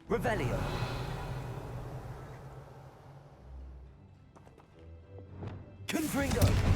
Revelio. Confringo.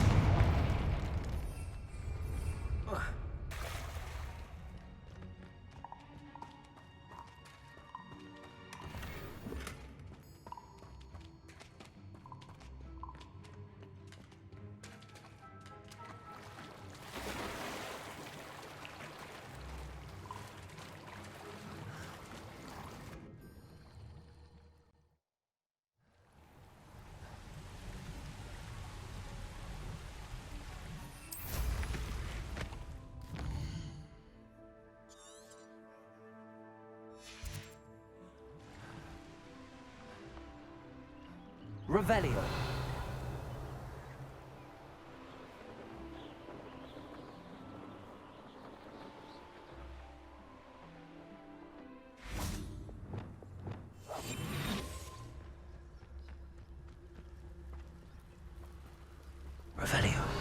Revelio. Revelio.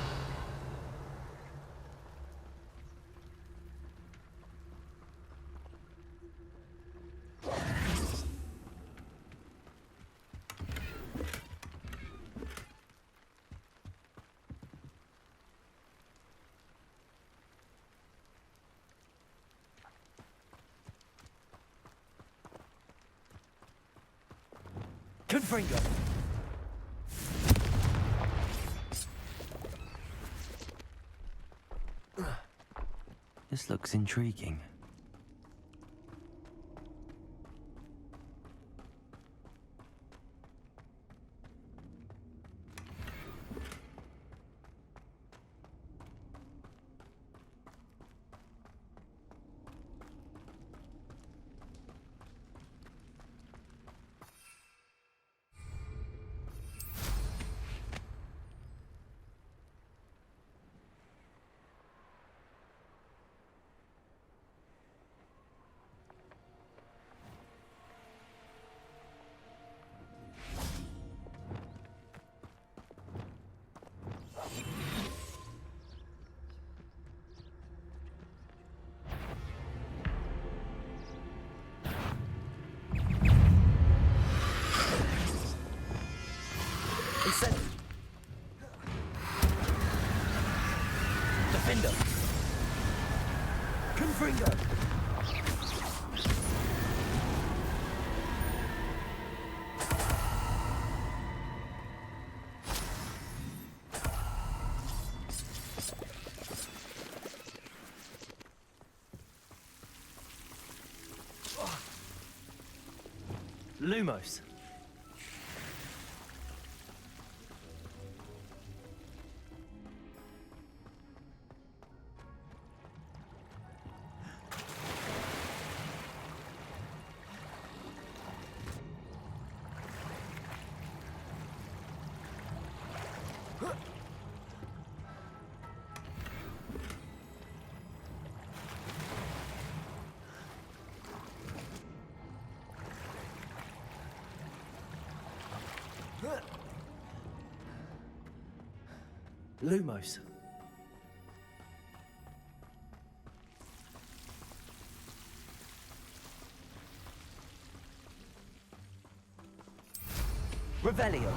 Confringo. This looks intriguing. Incentive. Defender. Confringo. Lumos. Lumos. Revelio.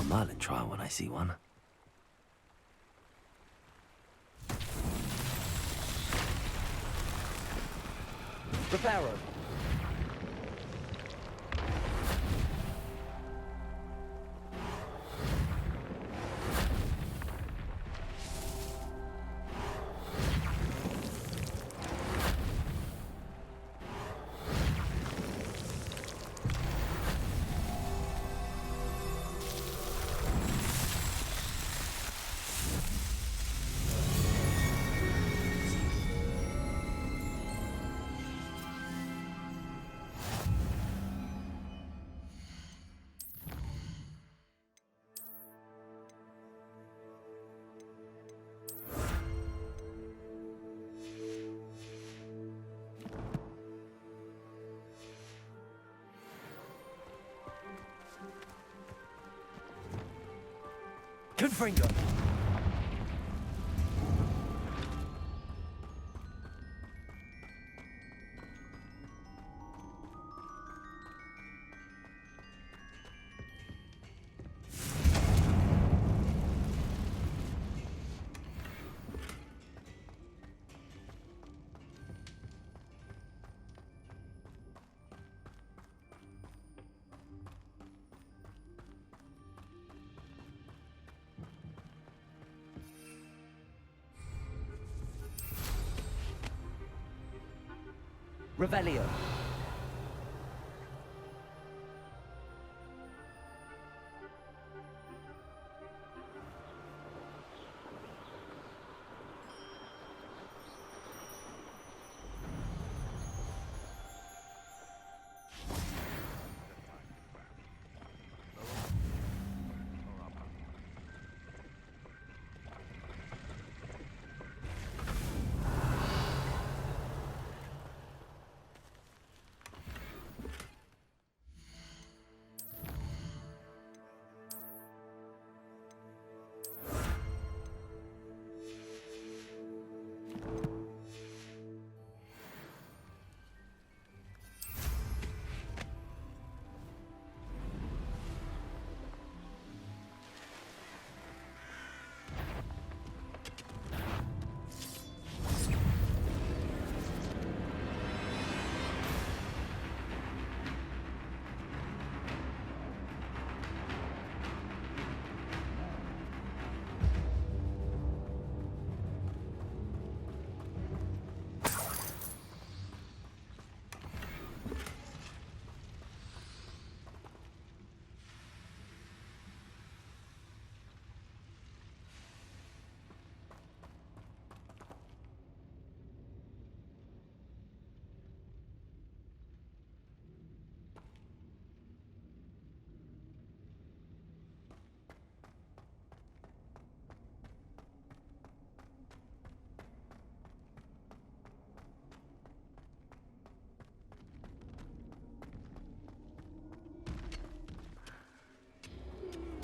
Merlin trial when I see one. Reparo. Confringo. Revelio.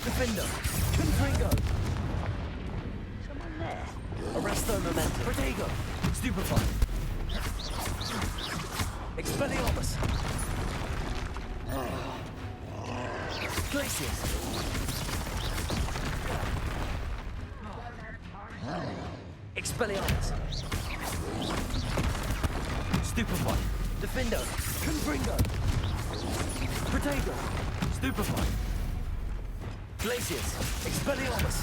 Defender. Confringo. Someone there. Arresto Memento. Protego. Stupefy. Expelliarmus. Glacius. Expelliarmus. Stupefy. Defendo. Confringo. Protego. Stupefy. Glacius. Expelliarmus.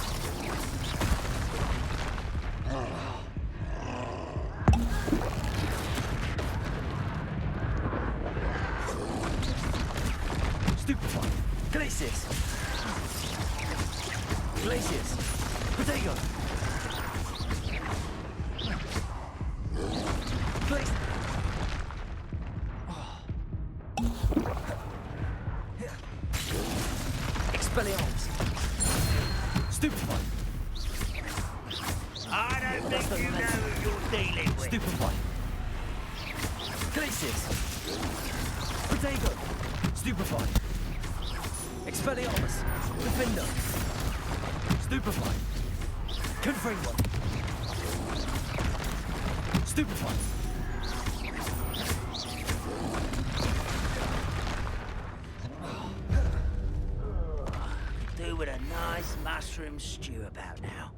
Stupefy. Glacius. Glacius. Protego. Glacius. Expelliarmus. Stupefy. I don't think you know who you're dealing with. Stupefy. Glacius. Protego. Stupefy. Expelliarmus. Defender. Stupefy. Confringo. Stupefy. Do with a nice mushroom stew about now.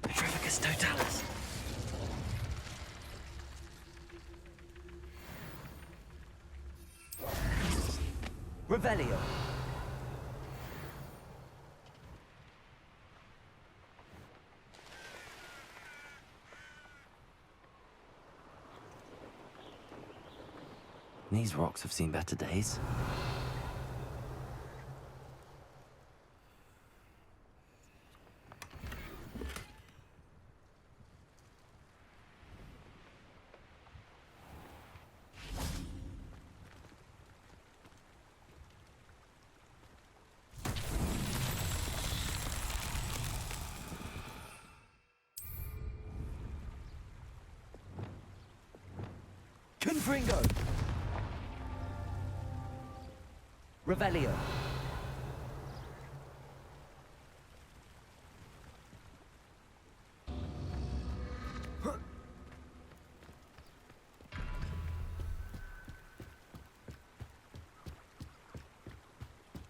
Petrificus totalis. Revelio. These rocks have seen better days. Confringo. Revelio.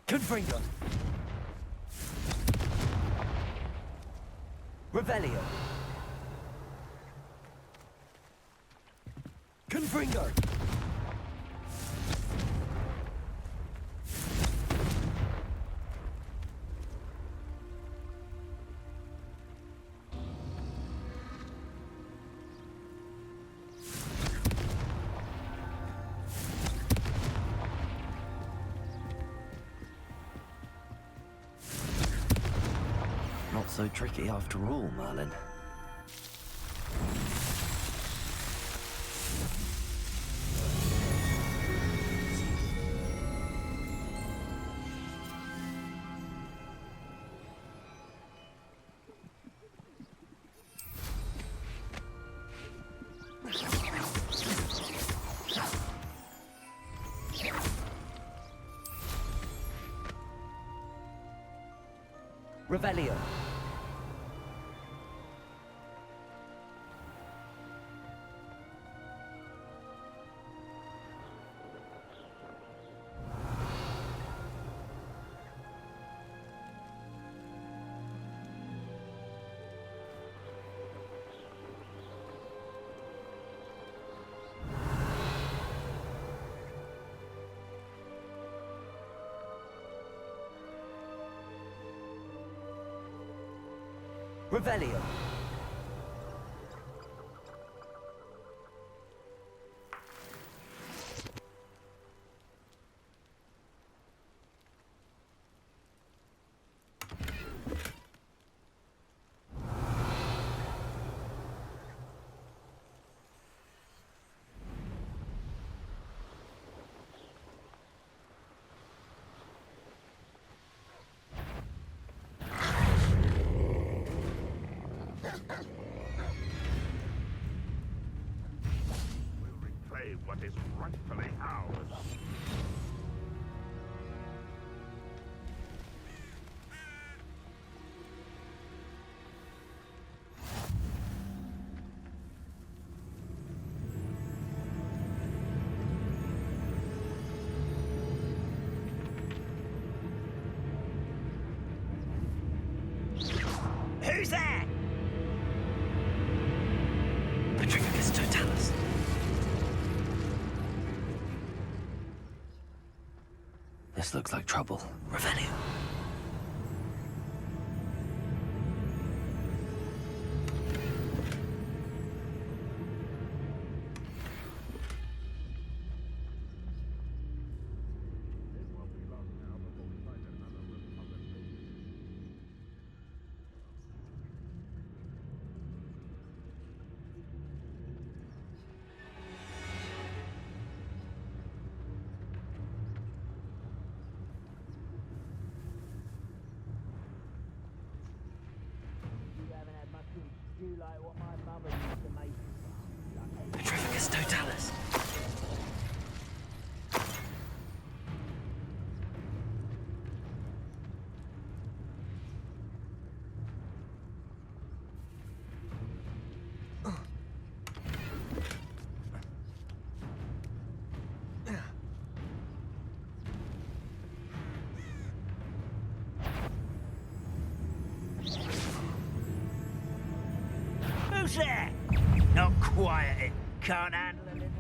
Confringo. Revelio. Confringo. Not so tricky after all, Merlin. Revelio. Revelio. Reclaim what is rightfully ours. Who's that? Petrificus totalis. This looks like trouble. Revelio. Petrificus totalis. Who's there? Not quiet. Can't handle a little.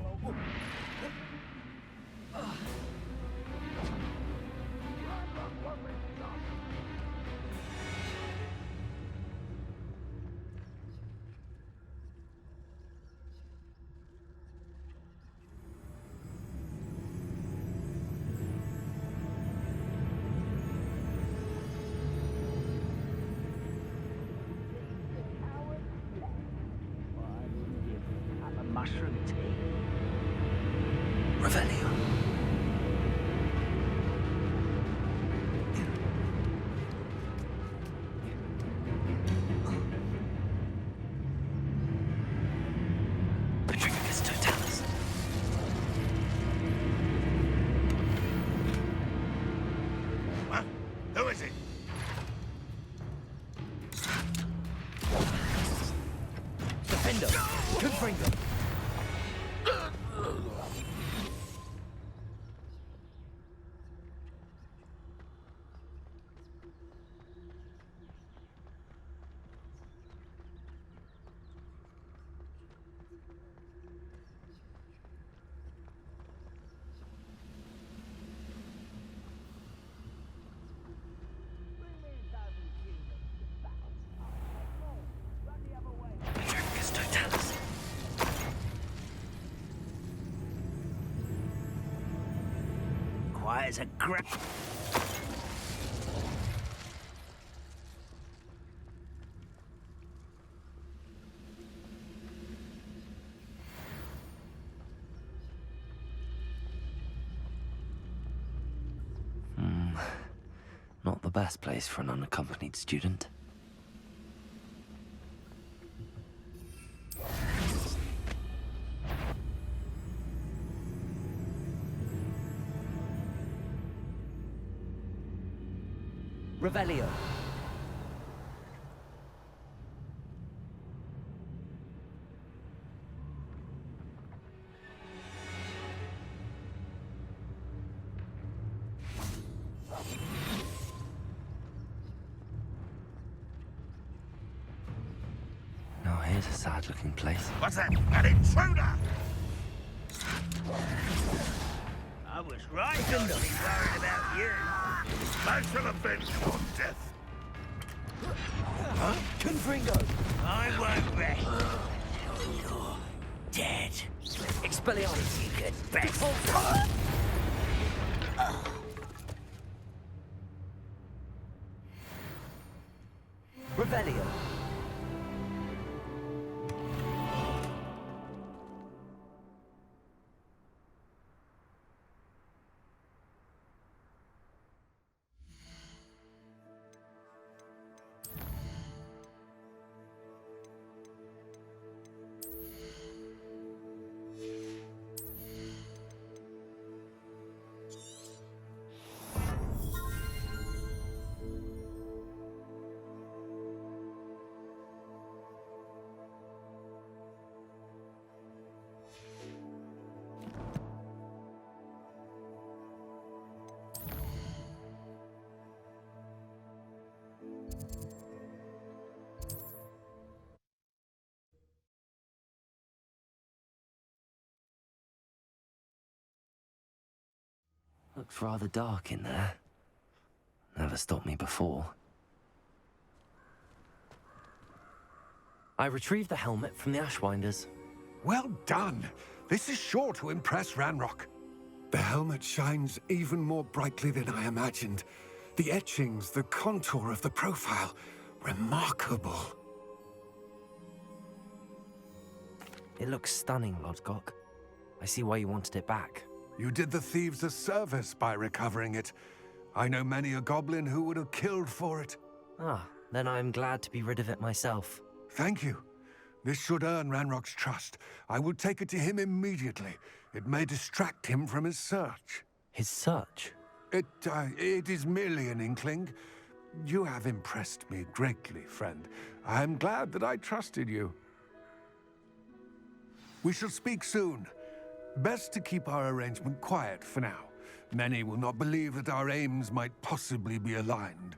Mushroom tea. Revelio. Petrificus totalis. What? Who is it? Defender! Confringo! Petrificus totalis. Quiet as a crap. Not the best place for an unaccompanied student. Revelio. Now here's a sad-looking place. What's that? An intruder! I was right not to be worried about you. I shall avenge your death. Confringo! I won't rest until you're dead. Expelliarmus. You could best. Revelio. Looks rather dark in there. Never stopped me before. I retrieved the helmet from the Ashwinders. Well done. This is sure to impress Ranrock. The helmet shines even more brightly than I imagined. The etchings, the contour of the profile, remarkable. It looks stunning, Lodgok. I see why you wanted it back. You did the thieves a service by recovering it. I know many a goblin who would have killed for it. Ah, then I'm glad to be rid of it myself. Thank you. This should earn Ranrock's trust. I will take it to him immediately. It may distract him from his search. His search? It is merely an inkling. You have impressed me greatly, friend. I am glad that I trusted you. We shall speak soon. Best to keep our arrangement quiet for now. Many will not believe that our aims might possibly be aligned.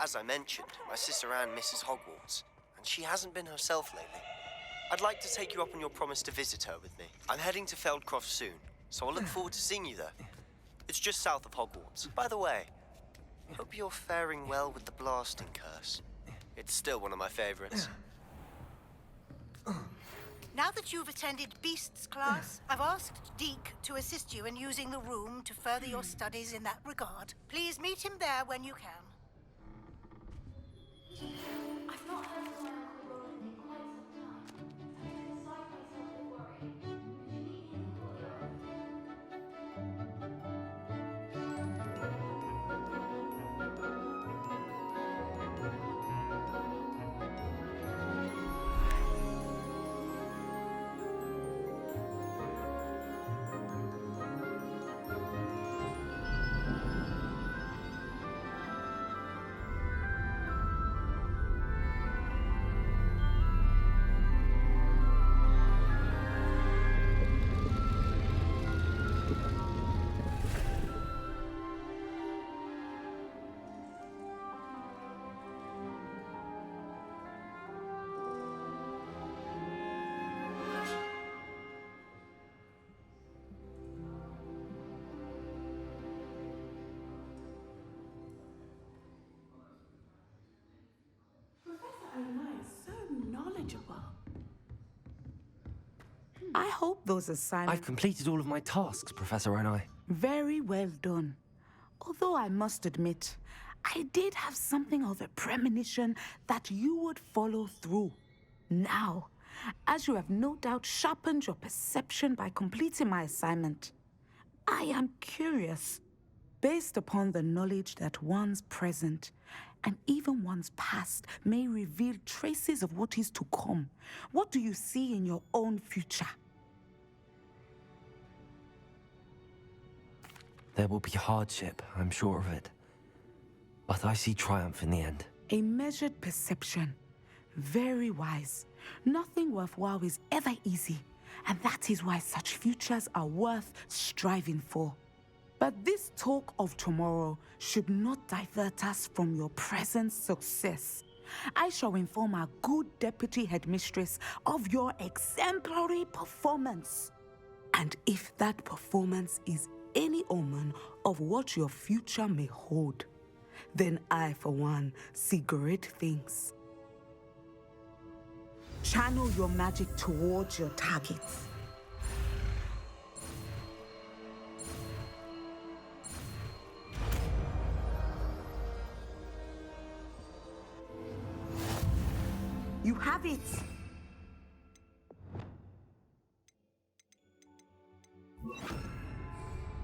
as I mentioned, my sister Anne misses Hogwarts, and she hasn't been herself lately. I'd like to take you up on your promise to visit her with me. I'm heading to Feldcroft soon, so I'll look forward to seeing you there. It's just south of Hogwarts. By the way, hope you're faring well with the blasting curse. It's still one of my favorites. Now that you've attended Beasts class, I've asked Deke to assist you in using the room to further your studies in that regard. Please meet him there when you can. I've not heard from my Uncle Roland in quite some time. I'm beside myself with worry. Could you meet me in the courtyard? I hope those assignments... I've completed all of my tasks, Professor Onai. Very well done. Although I must admit, I did have something of a premonition that you would follow through. Now, as you have no doubt sharpened your perception by completing my assignment, I am curious, based upon the knowledge that one's present and even one's past may reveal traces of what is to come. What do you see in your own future? There will be hardship, I'm sure of it. But I see triumph in the end. A measured perception. Very wise. Nothing worthwhile is ever easy, and that is why such futures are worth striving for. But this talk of tomorrow should not divert us from your present success. I shall inform our good deputy headmistress of your exemplary performance. And if that performance is any omen of what your future may hold, then I, for one, see great things. Channel your magic towards your targets. You have it!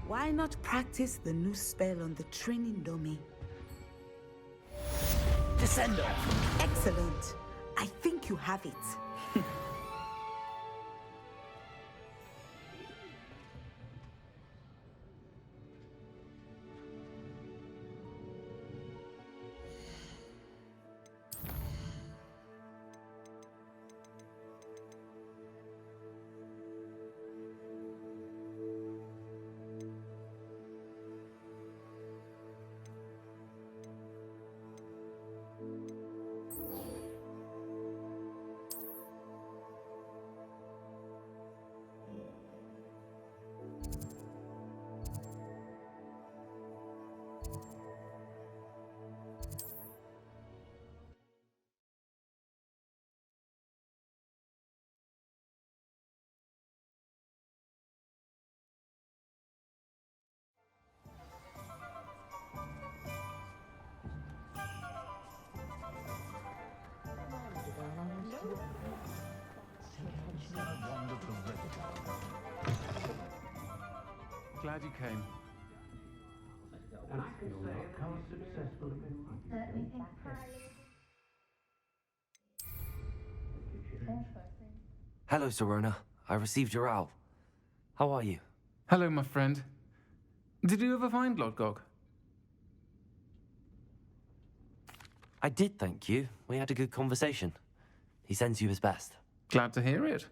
Why not practice the new spell on the training dummy? Descender! Excellent. I think you have it. Glad you came. Hello, Serona. I received your owl. How are you? Hello, my friend. Did you ever find Lodgok? I did, thank you. We had a good conversation. He sends you his best. Glad to hear it.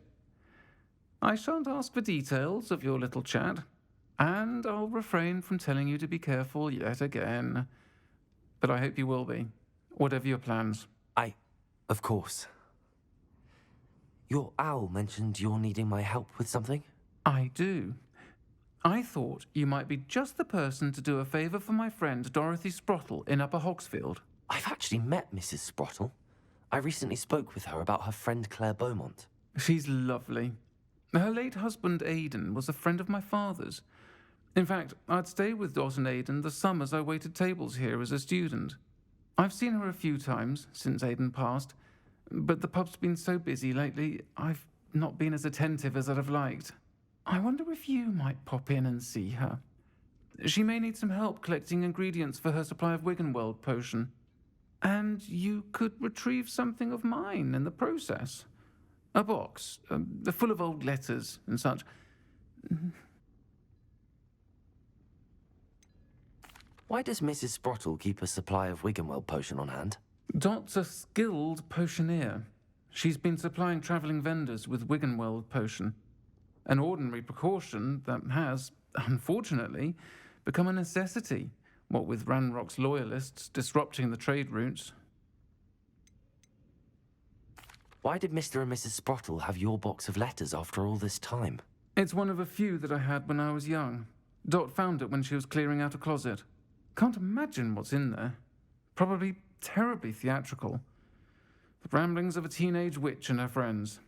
I shan't ask for details of your little chat, and I'll refrain from telling you to be careful yet again. But I hope you will be. Whatever your plans. Of course. Your owl mentioned you're needing my help with something? I do. I thought you might be just the person to do a favour for my friend Dorothy Sprottle in Upper Hogsfield. I've actually met Mrs. Sprottle. I recently spoke with her about her friend Claire Beaumont. She's lovely. Her late husband Aidan was a friend of my father's. In fact, I'd stay with Dot and Aidan the summers I waited tables here as a student. I've seen her a few times since Aidan passed, but the pub's been so busy lately, I've not been as attentive as I'd have liked. I wonder if you might pop in and see her. She may need some help collecting ingredients for her supply of Wiggenweld potion. And you could retrieve something of mine in the process. A box, full of old letters and such. Why does Mrs. Sprottle keep a supply of Wiggenweld potion on hand? Dot's a skilled potioneer. She's been supplying travelling vendors with Wiggenweld potion. An ordinary precaution that has, unfortunately, become a necessity, what with Ranrock's loyalists disrupting the trade routes. Why did Mr. and Mrs. Sprottle have your box of letters after all this time? It's one of a few that I had when I was young. Dot found it when she was clearing out a closet. Can't imagine what's in there. Probably terribly theatrical. The ramblings of a teenage witch and her friends.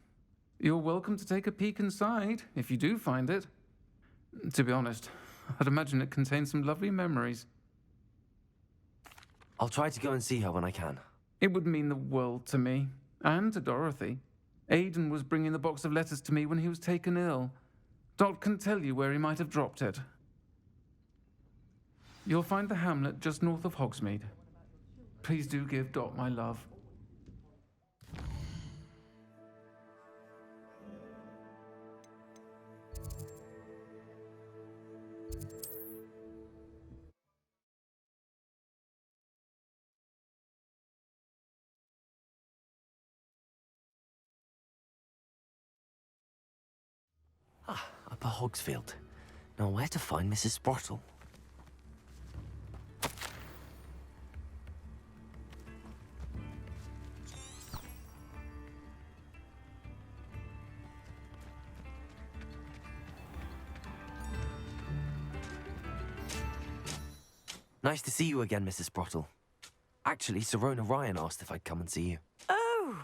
You're welcome to take a peek inside, if you do find it. To be honest, I'd imagine it contains some lovely memories. I'll try to go and see her when I can. It would mean the world to me, and to Dorothy. Aidan was bringing the box of letters to me when he was taken ill. Dot can tell you where he might have dropped it. You'll find the hamlet just north of Hogsmeade. Please do give Dot my love. Upper Hogsfield. Now where to find Mrs. Sprottle? Nice to see you again, Mrs. Sprottle. Actually, Sirona Ryan asked if I'd come and see you. Oh,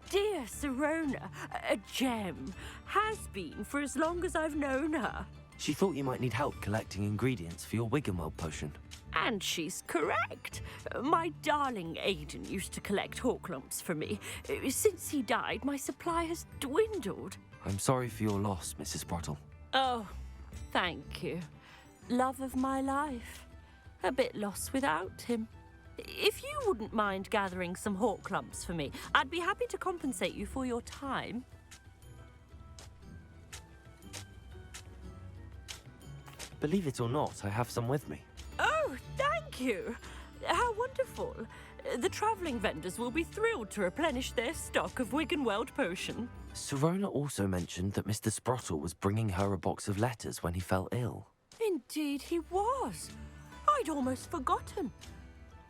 dear Sirona, a gem. Has been for as long as I've known her. She thought you might need help collecting ingredients for your Wiggenweld potion. And she's correct. My darling Aidan used to collect hawk lumps for me. Since he died, my supply has dwindled. I'm sorry for your loss, Mrs. Sprottle. Oh, thank you. Love of my life. A bit lost without him. If you wouldn't mind gathering some hawk lumps for me, I'd be happy to compensate you for your time. Believe it or not, I have some with me. Oh, thank you. How wonderful. The travelling vendors will be thrilled to replenish their stock of Wiggenweld potion. Sirona also mentioned that Mr. Sprottle was bringing her a box of letters when he fell ill. Indeed he was. I'd almost forgotten.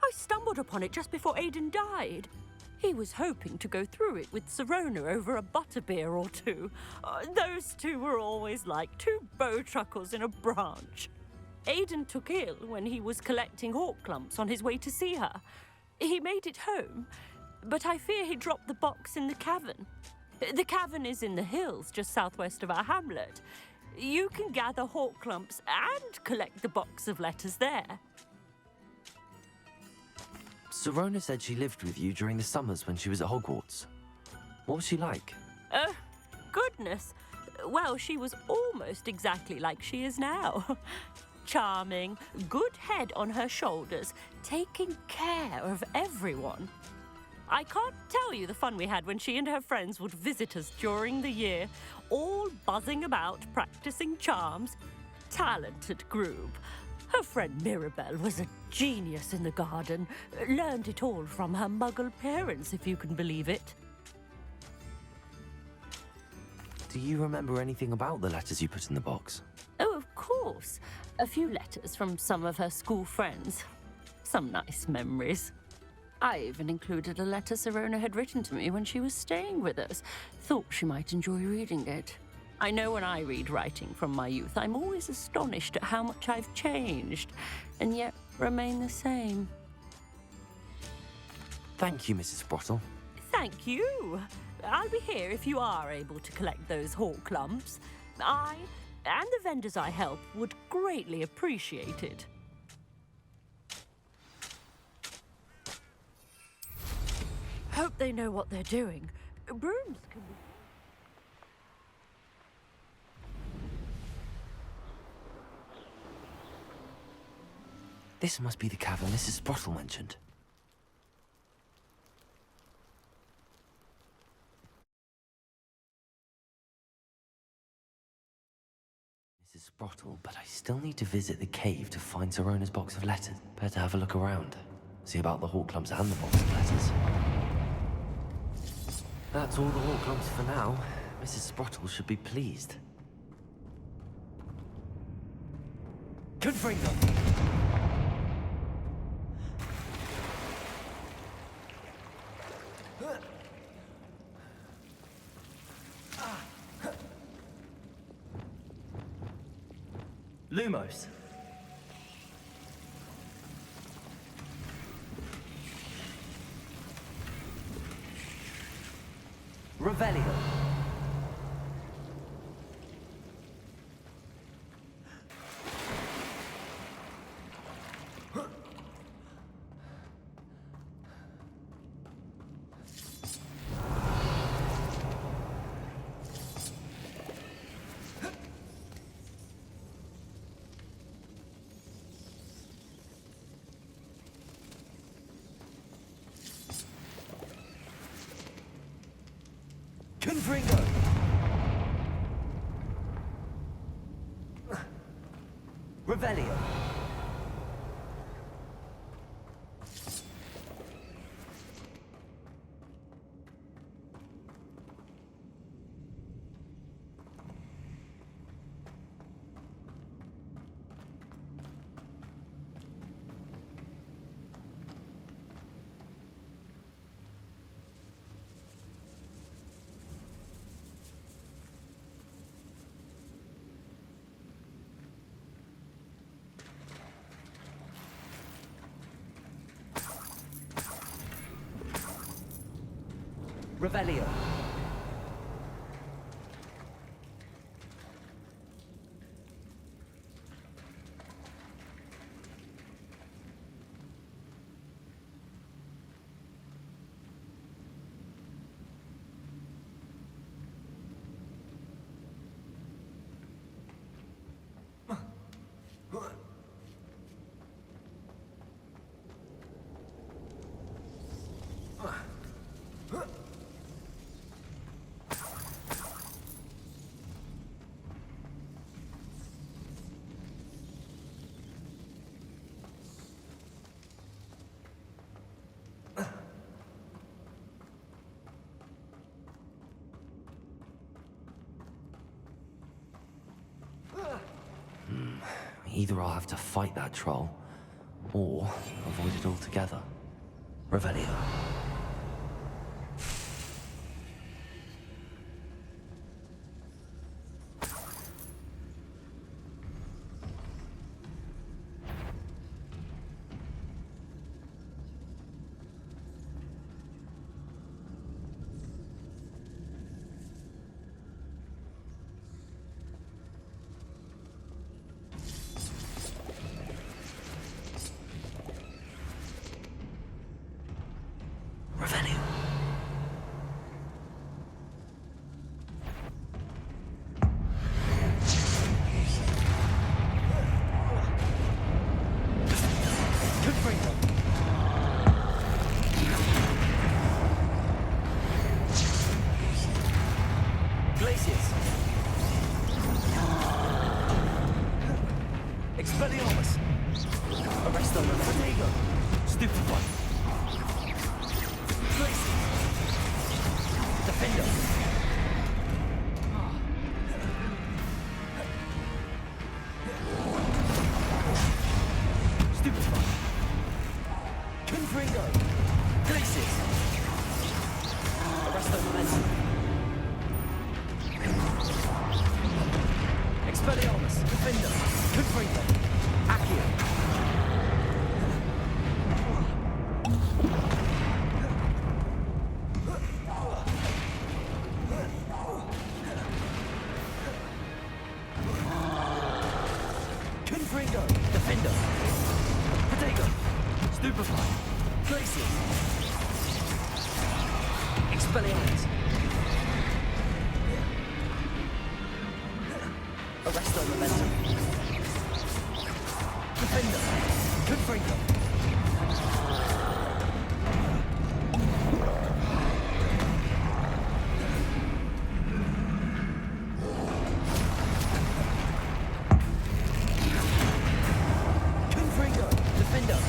I stumbled upon it just before Aidan died. He was hoping to go through it with Sirona over a butterbeer or two. Those two were always like two bowtruckles in a branch. Aidan took ill when he was collecting hawk lumps on his way to see her. He made it home, but I fear he dropped the box in the cavern. The cavern is in the hills just southwest of our hamlet. You can gather hawk lumps and collect the box of letters there. Sirona said she lived with you during the summers when she was at Hogwarts. What was she like? Oh, goodness. Well, she was almost exactly like she is now. Charming, good head on her shoulders, taking care of everyone. I can't tell you the fun we had when she and her friends would visit us during the year, all buzzing about, practicing charms. Talented group. Her friend Mirabelle was a genius in the garden. Learned it all from her muggle parents, if you can believe it. Do you remember anything about the letters you put in the box? Oh, of course. A few letters from some of her school friends. Some nice memories. I even included a letter Sirona had written to me when she was staying with us. Thought she might enjoy reading it. I know when I read writing from my youth, I'm always astonished at how much I've changed, and yet remain the same. Thank you, Mrs. Sprottle. Thank you. I'll be here if you are able to collect those hawk lumps. I and the vendors I help would greatly appreciate it. Hope they know what they're doing. Brooms can be... This must be the cavern Mrs. Sprottle mentioned. Mrs. Sprottle, but I still need to visit the cave to find Sirona's box of letters. Better have a look around. See about the hawk lumps and the box of letters. That's all the hawk lumps for now. Mrs. Sprottle should be pleased. Confringo! Lumos. Revelio. Confringo! Revelio. Revelio. Either I'll have to fight that troll, or avoid it altogether. Revelio. Expelliarmus! Defender! Confringo! Accio! Confringo! Defender! Protego! Stupefy! Glacius! Expelliarmus! Arresto Momentum! Defender! Confringo! Confringo! Defender!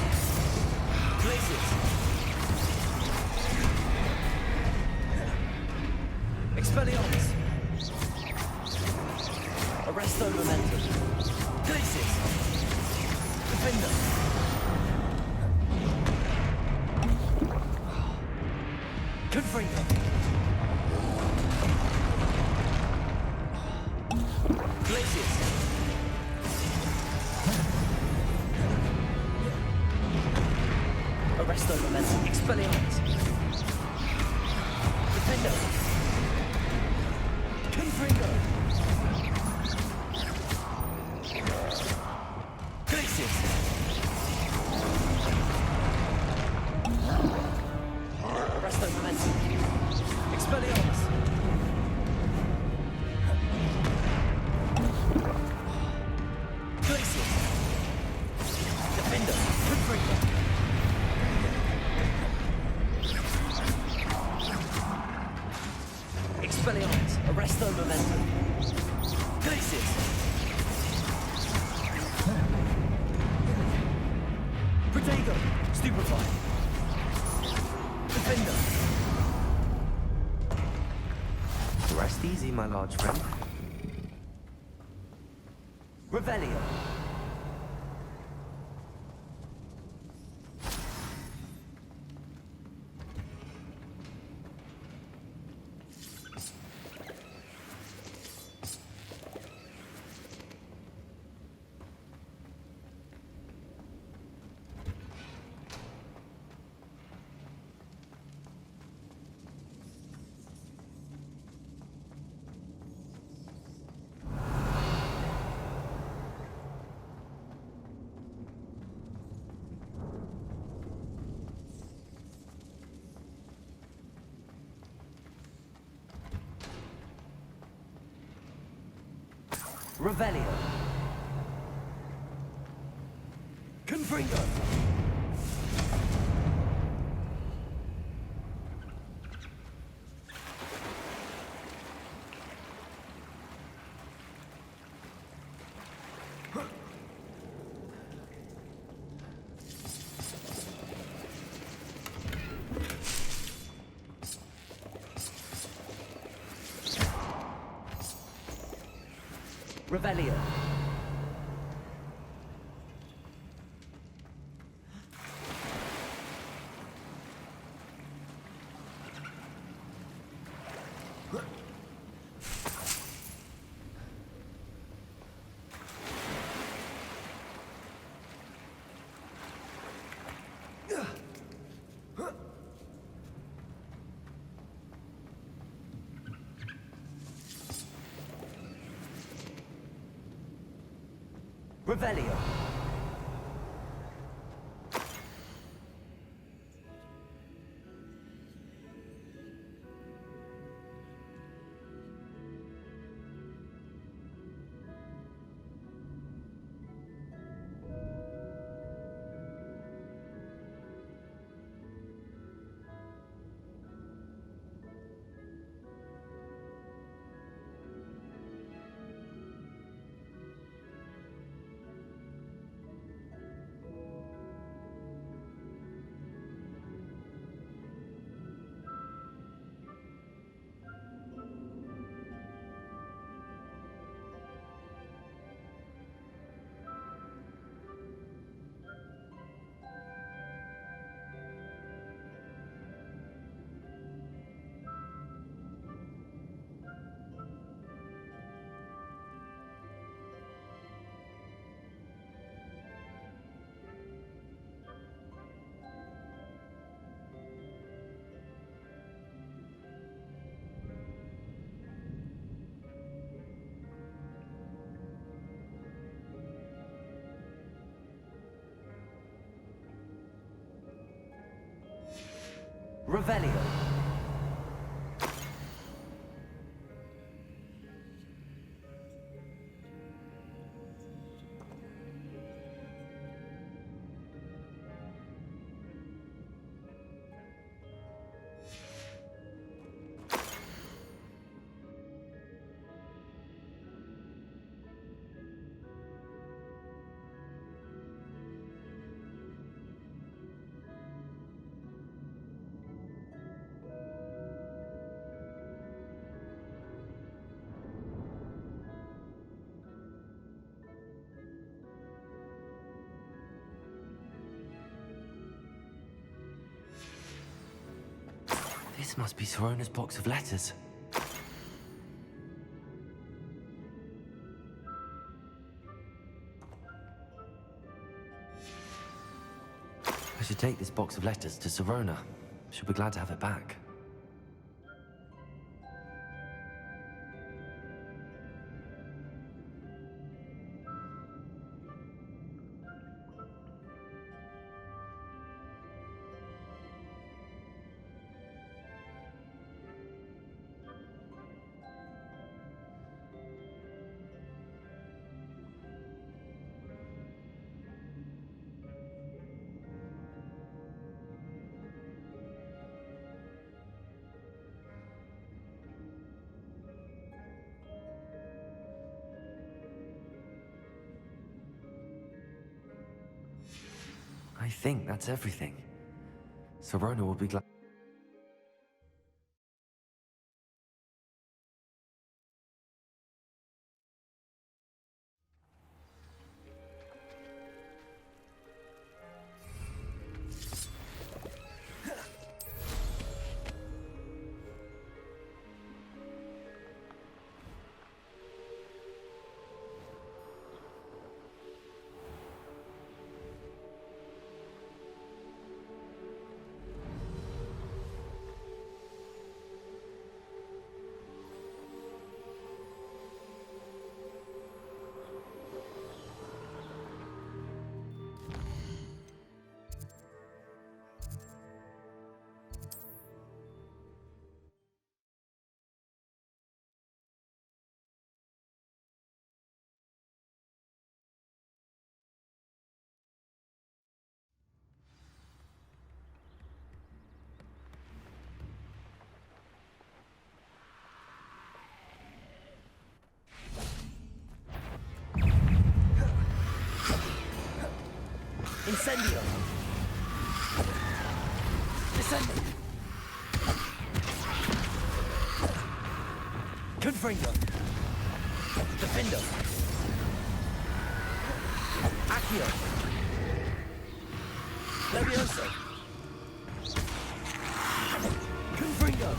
Glacius! Expelliarmus! Arresto Momentum! Glacius! Defender! Confringo! Glacius! Arresto Momentum! Expelliarmus! Defender! Confringo! Glacius! Arresto Momentum! Expelliarmus! Glacius! Defender! Confringo! Expelliarmus! Arresto Momentum! Glacius! Protego! Stupefy! Defender! Rest easy, my large friend. Revelio! Revelio! Confringo! Revelio! Revelio! Revelio. This must be Sorona's box of letters. I should take this box of letters to Sorona. She'll be glad to have it back. I think that's everything. Sorona will be glad. Incendio. Descendo. Confringo. Defendo. Accio. Levioso. Confringo.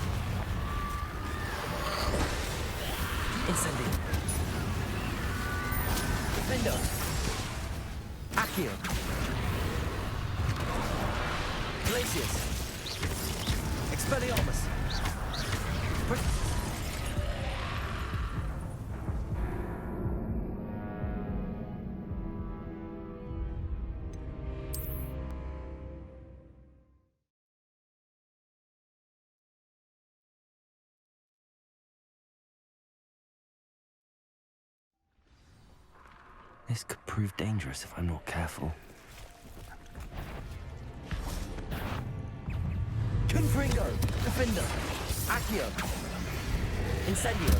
Incendio. Defendo. Accio. Glacius. Expelliarmus. This could prove dangerous if I'm not careful. Confringo. Defendo. Accio. Incendio.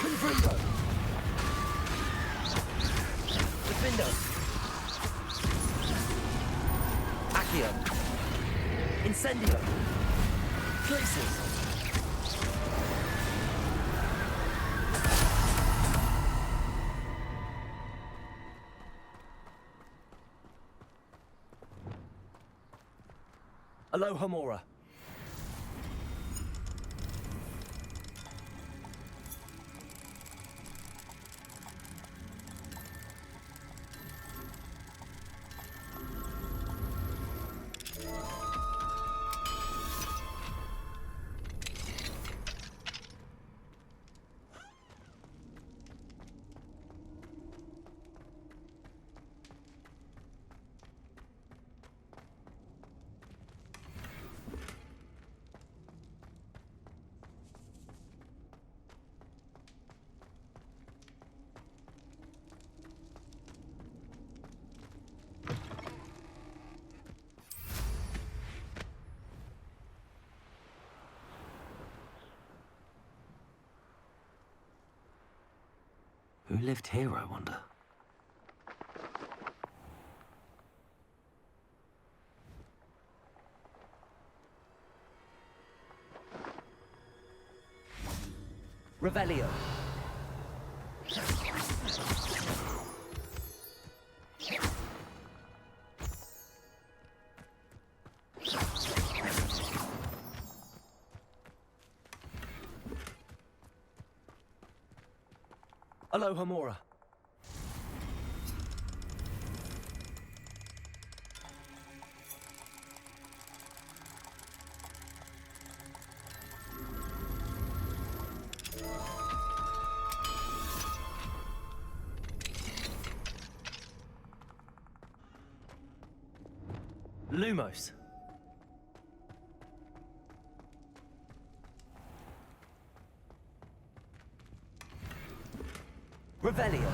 Confringo. Defendo. Accio. Incendio. Places. Aloha Mora. Who lived here, I wonder? Revelio. Aloha Mora. Lumos. Revelio.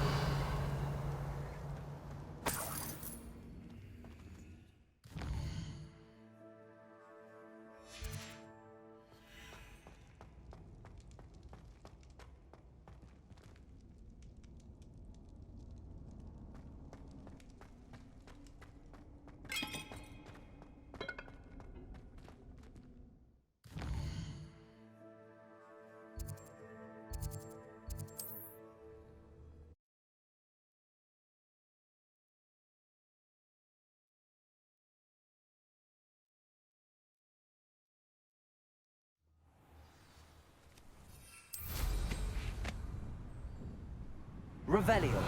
Revelio.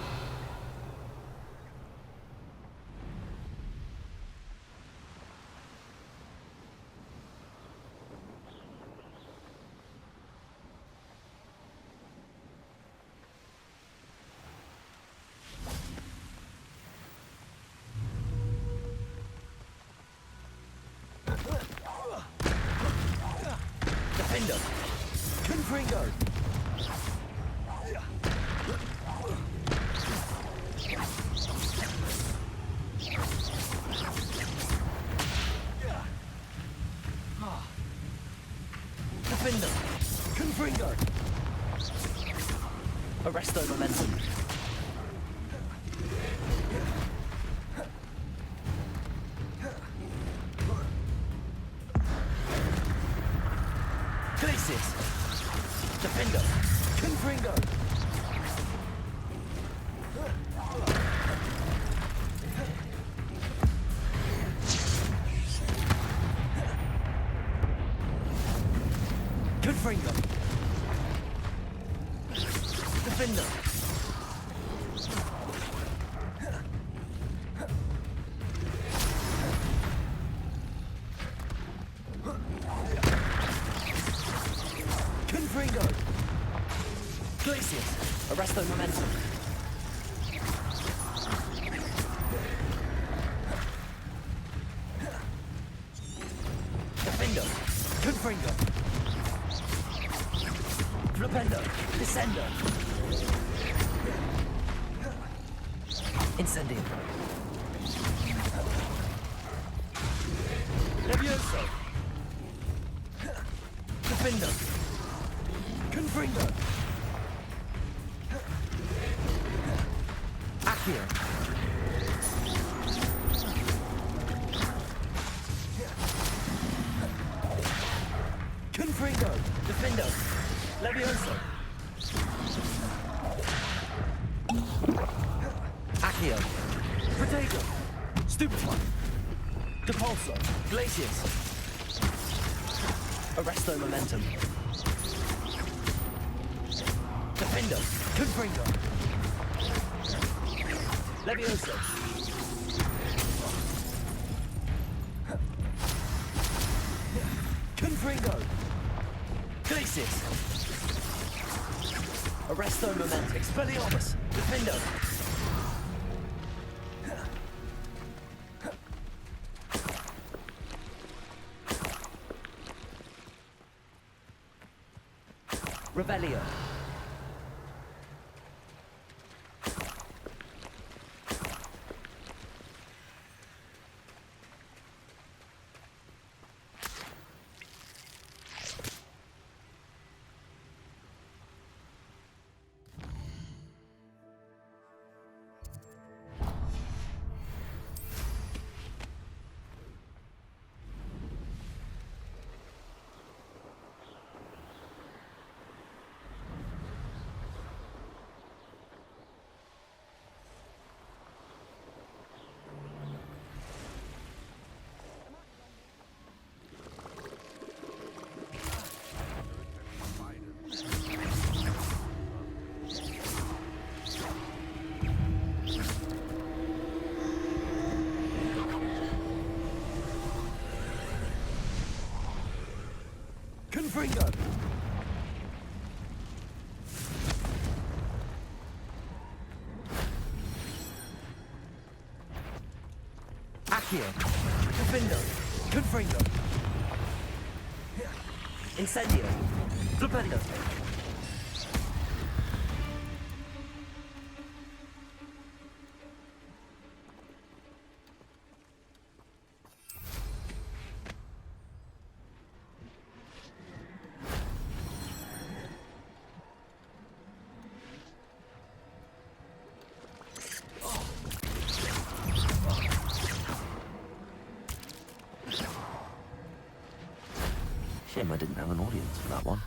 Defender. Confringo. Defender. Confringo. Arresto momentum. Glacis. Defender. Confringo. Confringo. Defender. Confringo. Glacius. Arresto momentum. Defender. Confringo. Flipendo. Descendo. Incendio. Levioso. Defender. Confringo. Accio. Confringo. Defender. Levioso. Accio. Protego. Stupefy. Depulso. Glacius. Arresto momentum. Defender. Confringo. Levioso. Confringo. Glacius. Arresto momentum. Expelliarmus. Defender. Revelio. Fringo! Accio! Defindo! Confringo! Incendio! Flipendo! Shame I didn't have an audience for that one.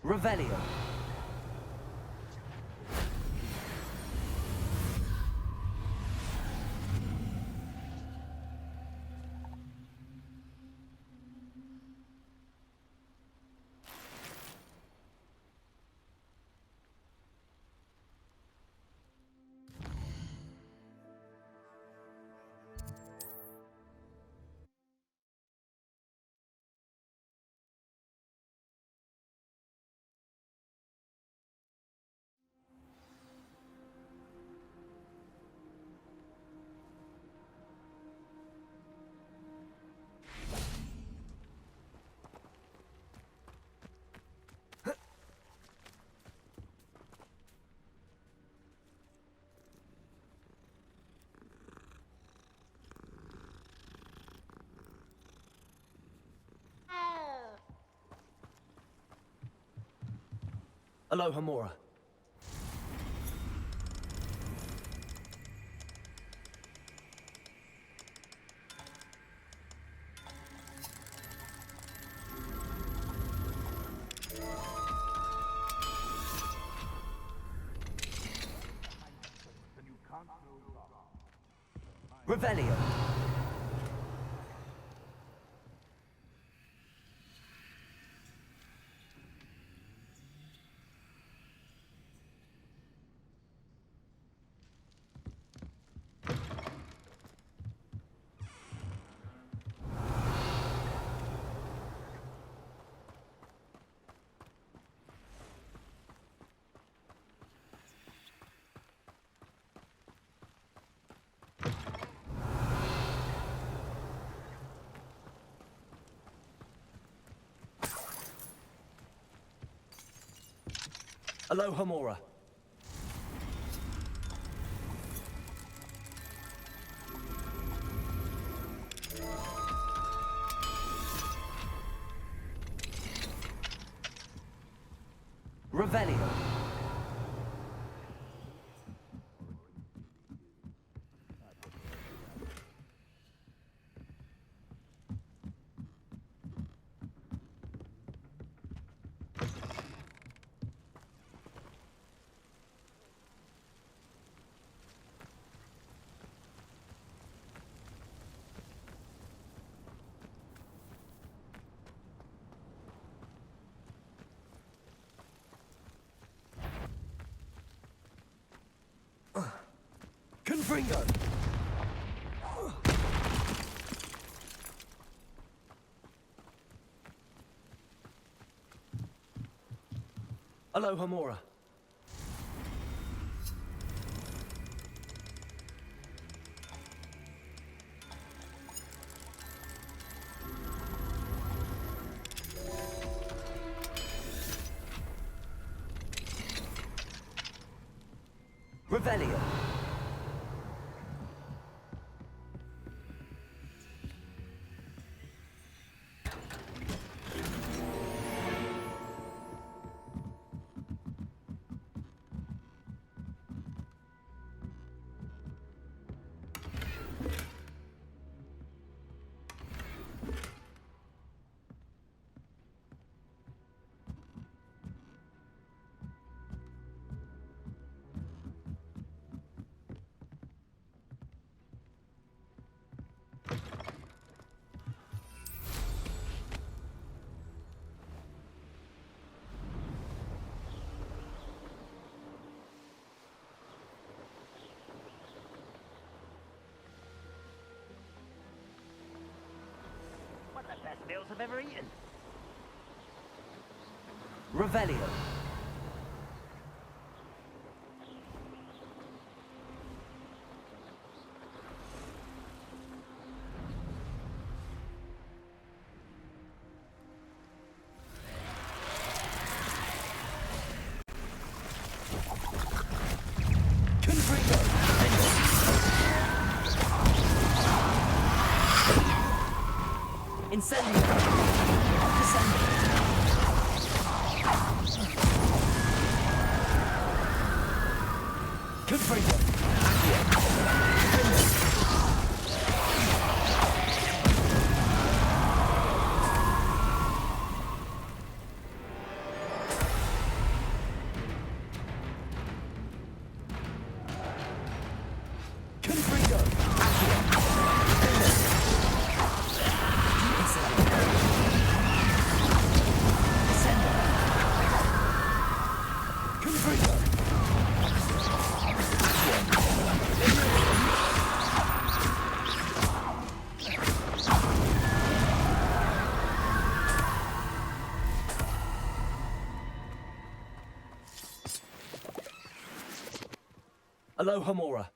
Revelio. Aloha Mora. Revelio. Aloha Mora. Revelio. Confringo! Alohomora. Revelio. One of the best meals I've ever eaten. Revelio. Incendio! Descendo! Confringo! Confringo! Alohomora.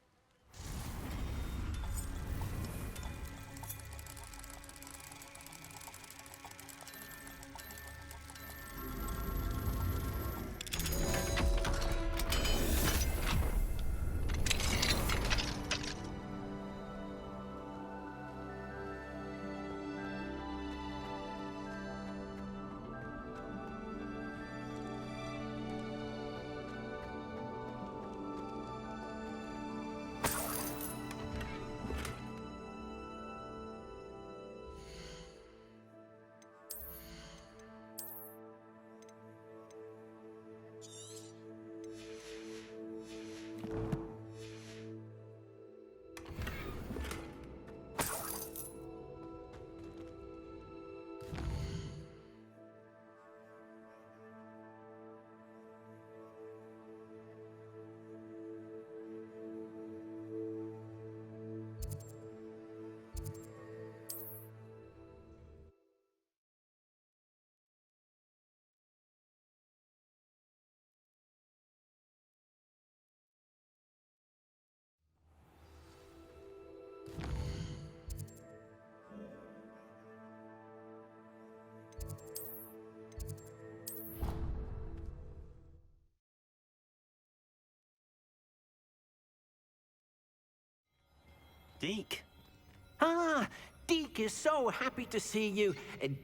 Deke. Ah, Deke is so happy to see you.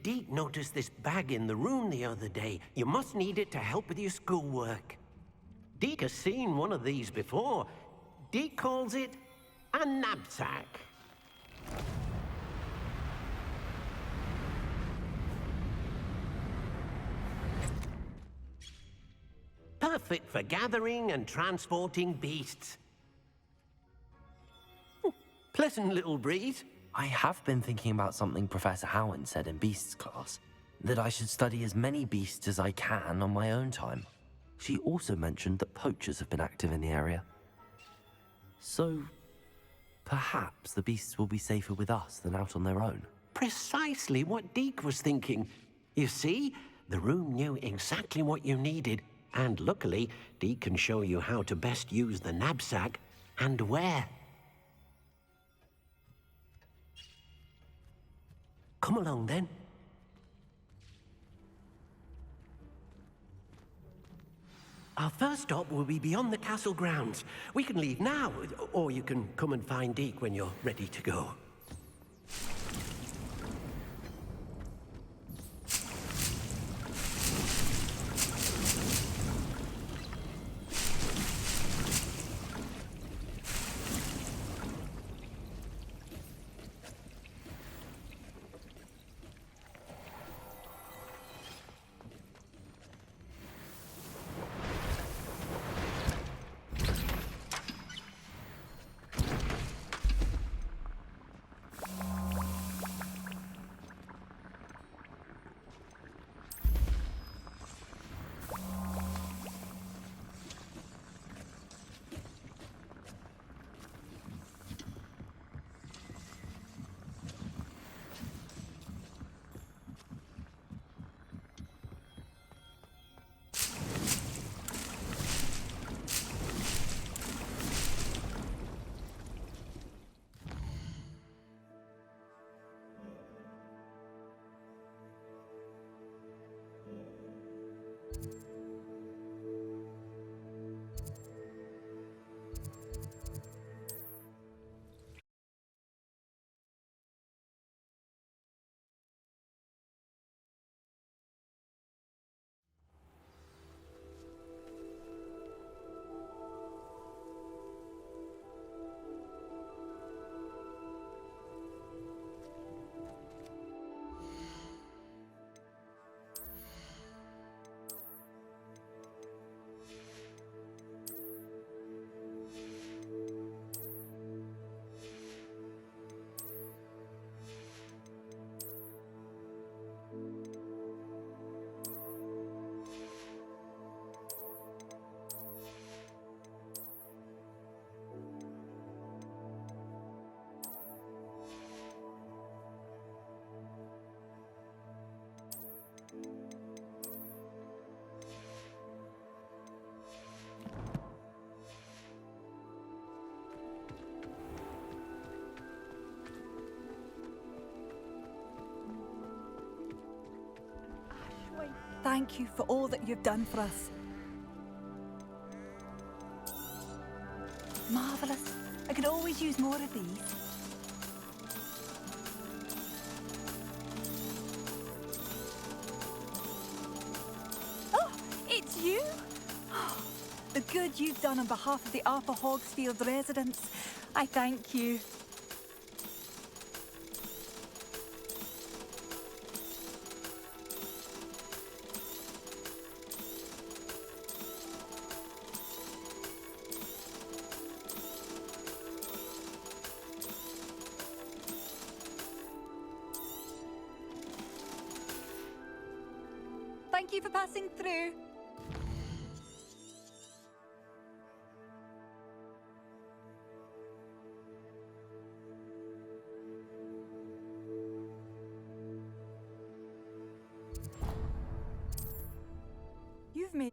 Deke noticed this bag in the room the other day. You must need it to help with your schoolwork. Deke has seen one of these before. Deke calls it a knapsack. Perfect for gathering and transporting beasts. Pleasant little breeze. I have been thinking about something Professor Howard said in Beasts class, that I should study as many beasts as I can on my own time. She also mentioned that poachers have been active in the area. So, Perhaps the beasts will be safer with us than out on their own. Precisely what Deke was thinking. You see, the room knew exactly what you needed, and luckily, Deke can show you how to best use the knapsack and where. Come along then. Our first stop will be beyond the castle grounds. We can leave now, or you can come and find Deke when you're ready to go. Thank you for all that you've done for us. Marvellous. I could always use more of these. Oh, it's you? Oh, the good you've done on behalf of the Upper Hogsfield residents. I thank you. Thank you for passing through. You've made...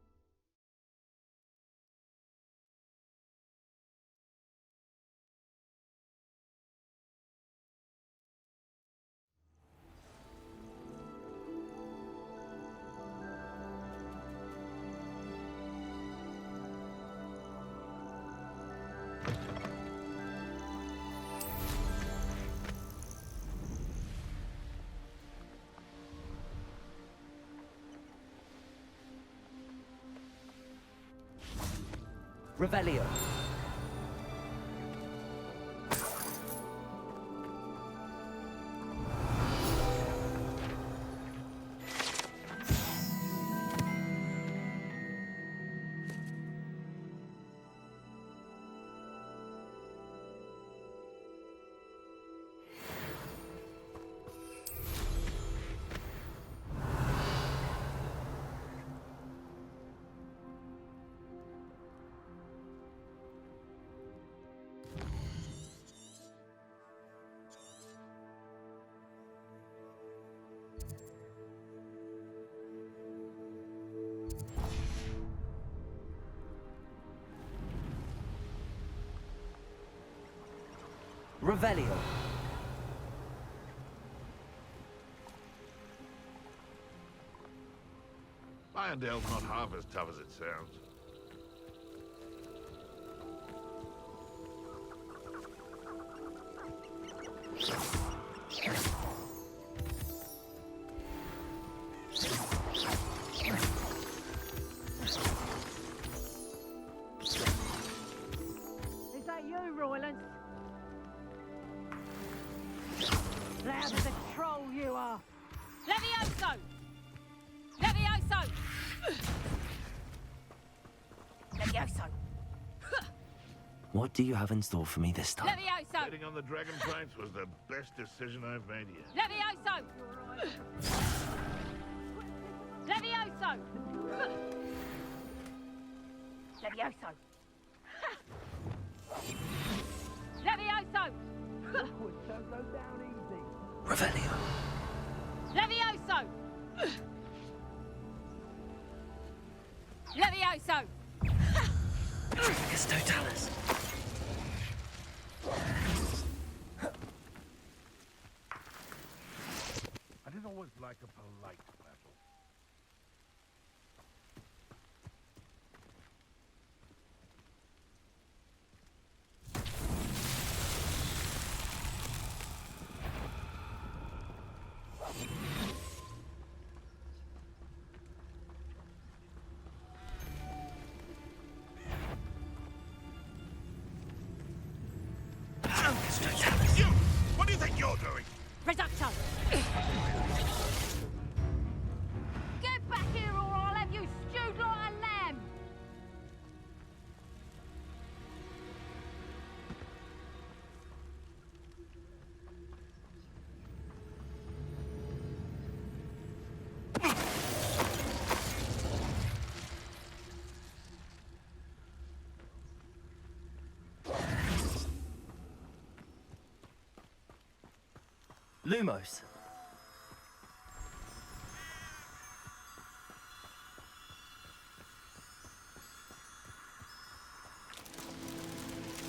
Revelio. Revelio. Irondale's not half as tough as it sounds. Is that you, Royland? Loud as a troll you are. Levioso! Levioso! Levioso! What do you have in store for me this time? Levioso! Betting on the Dragon Prince was the best decision I've made yet. Levioso! Levioso! Levioso! Levioso! Don't go down easy. Revelio. Levioso! Levioso! Trificus Totalis. I didn't always like a polite battle. You! What do you think you're doing? Reducto! Get back here or I'll have you stewed like a lamb! Lumos.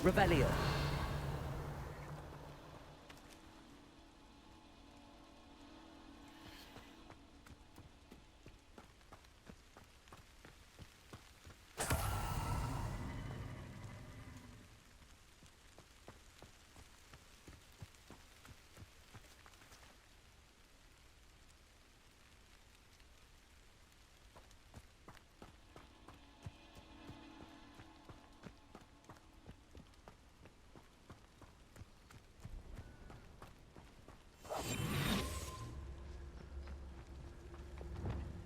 Revelio.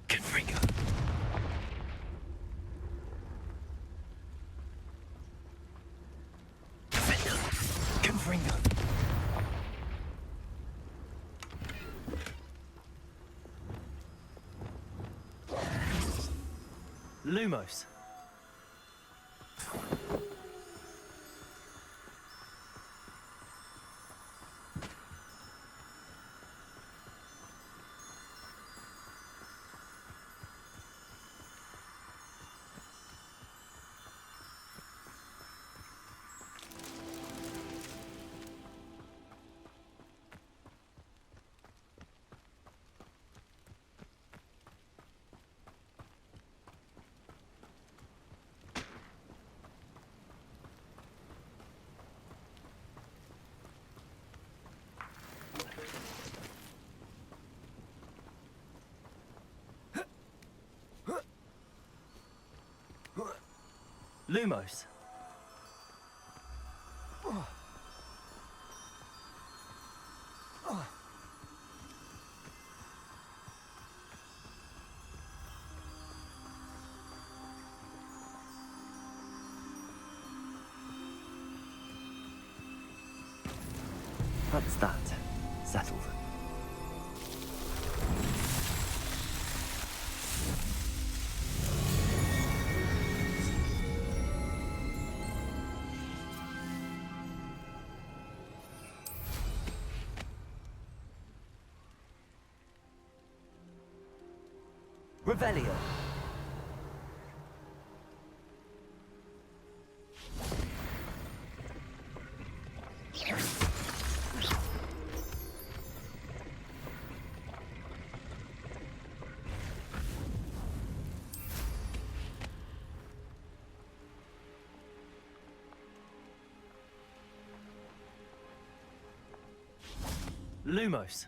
Confringo. Defender. Confringo. Lumos. Lumos. That's that. Settled. Revelio. Lumos.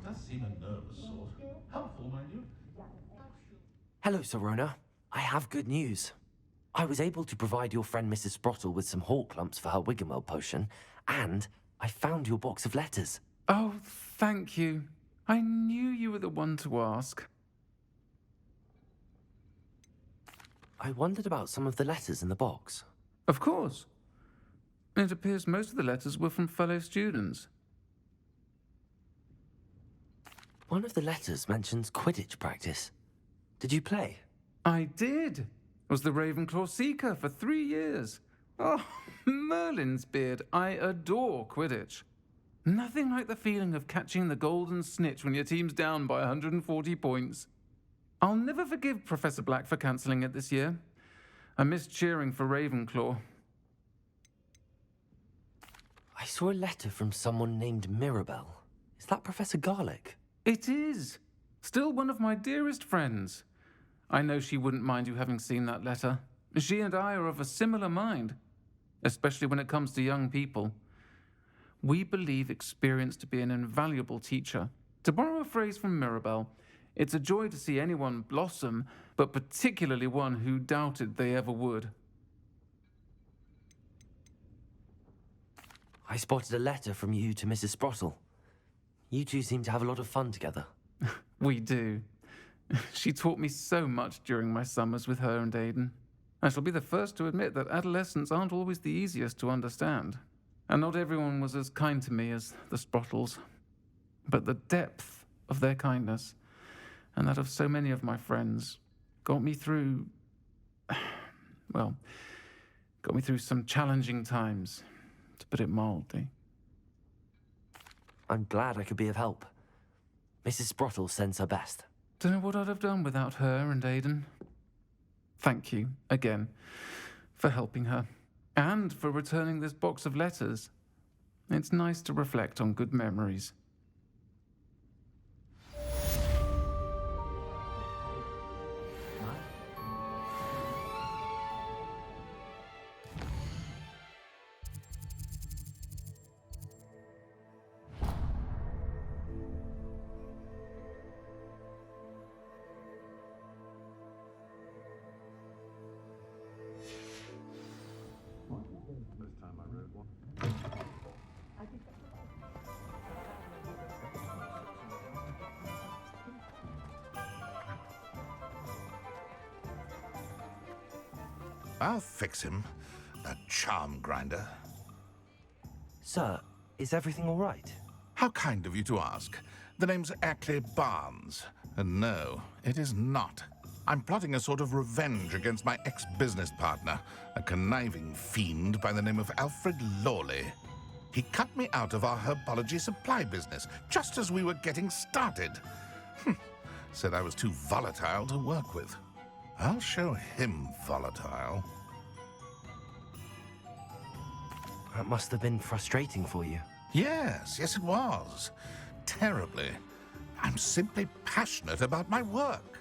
Does seem a nervous sort. Helpful, mind you. Hello, Serona. I have good news. I was able to provide your friend Mrs. Sprottle with some hawk lumps for her Wiggenweld potion, and I found your box of letters. Oh, thank you. I knew you were the one to ask. I wondered about some of the letters in the box. Of course. It appears most of the letters were from fellow students. One of the letters mentions Quidditch practice. Did you play? I did. Was the Ravenclaw Seeker for 3 years. Oh, Merlin's beard. I adore Quidditch. Nothing like the feeling of catching the golden snitch when your team's down by 140 points. I'll never forgive Professor Black for cancelling it this year. I missed cheering for Ravenclaw. I saw a letter from someone named Mirabelle. Is that Professor Garlick? It is. Still one of my dearest friends. I know she wouldn't mind you having seen that letter. She and I are of a similar mind, especially when it comes to young people. We believe experience to be an invaluable teacher. To borrow a phrase from Mirabelle, it's a joy to see anyone blossom, but particularly one who doubted they ever would. I spotted a letter from you to Mrs. Sprottle. You two seem to have a lot of fun together. We do. She taught me so much during my summers with her and Aidan. I shall be the first to admit that adolescents aren't always the easiest to understand. And not everyone was as kind to me as the Sprottles. But the depth of their kindness, and that of so many of my friends, got me through... well, got me through some challenging times, to put it mildly. I'm glad I could be of help. Mrs. Sprottle sends her best. Don't know what I'd have done without her and Aidan. Thank you, again, for helping her, and for returning this box of letters. It's nice to reflect on good memories. I'll fix him. That charm grinder. Sir, is everything all right? How kind of you to ask. The name's Ackley Barnes. And no, it is not. I'm plotting a sort of revenge against my ex-business partner, a conniving fiend by the name of Alfred Lawley. He cut me out of our herbology supply business just as we were getting started. Said I was too volatile to work with. I'll show him volatile. That must have been frustrating for you. Yes, it was. Terribly. I'm simply passionate about my work.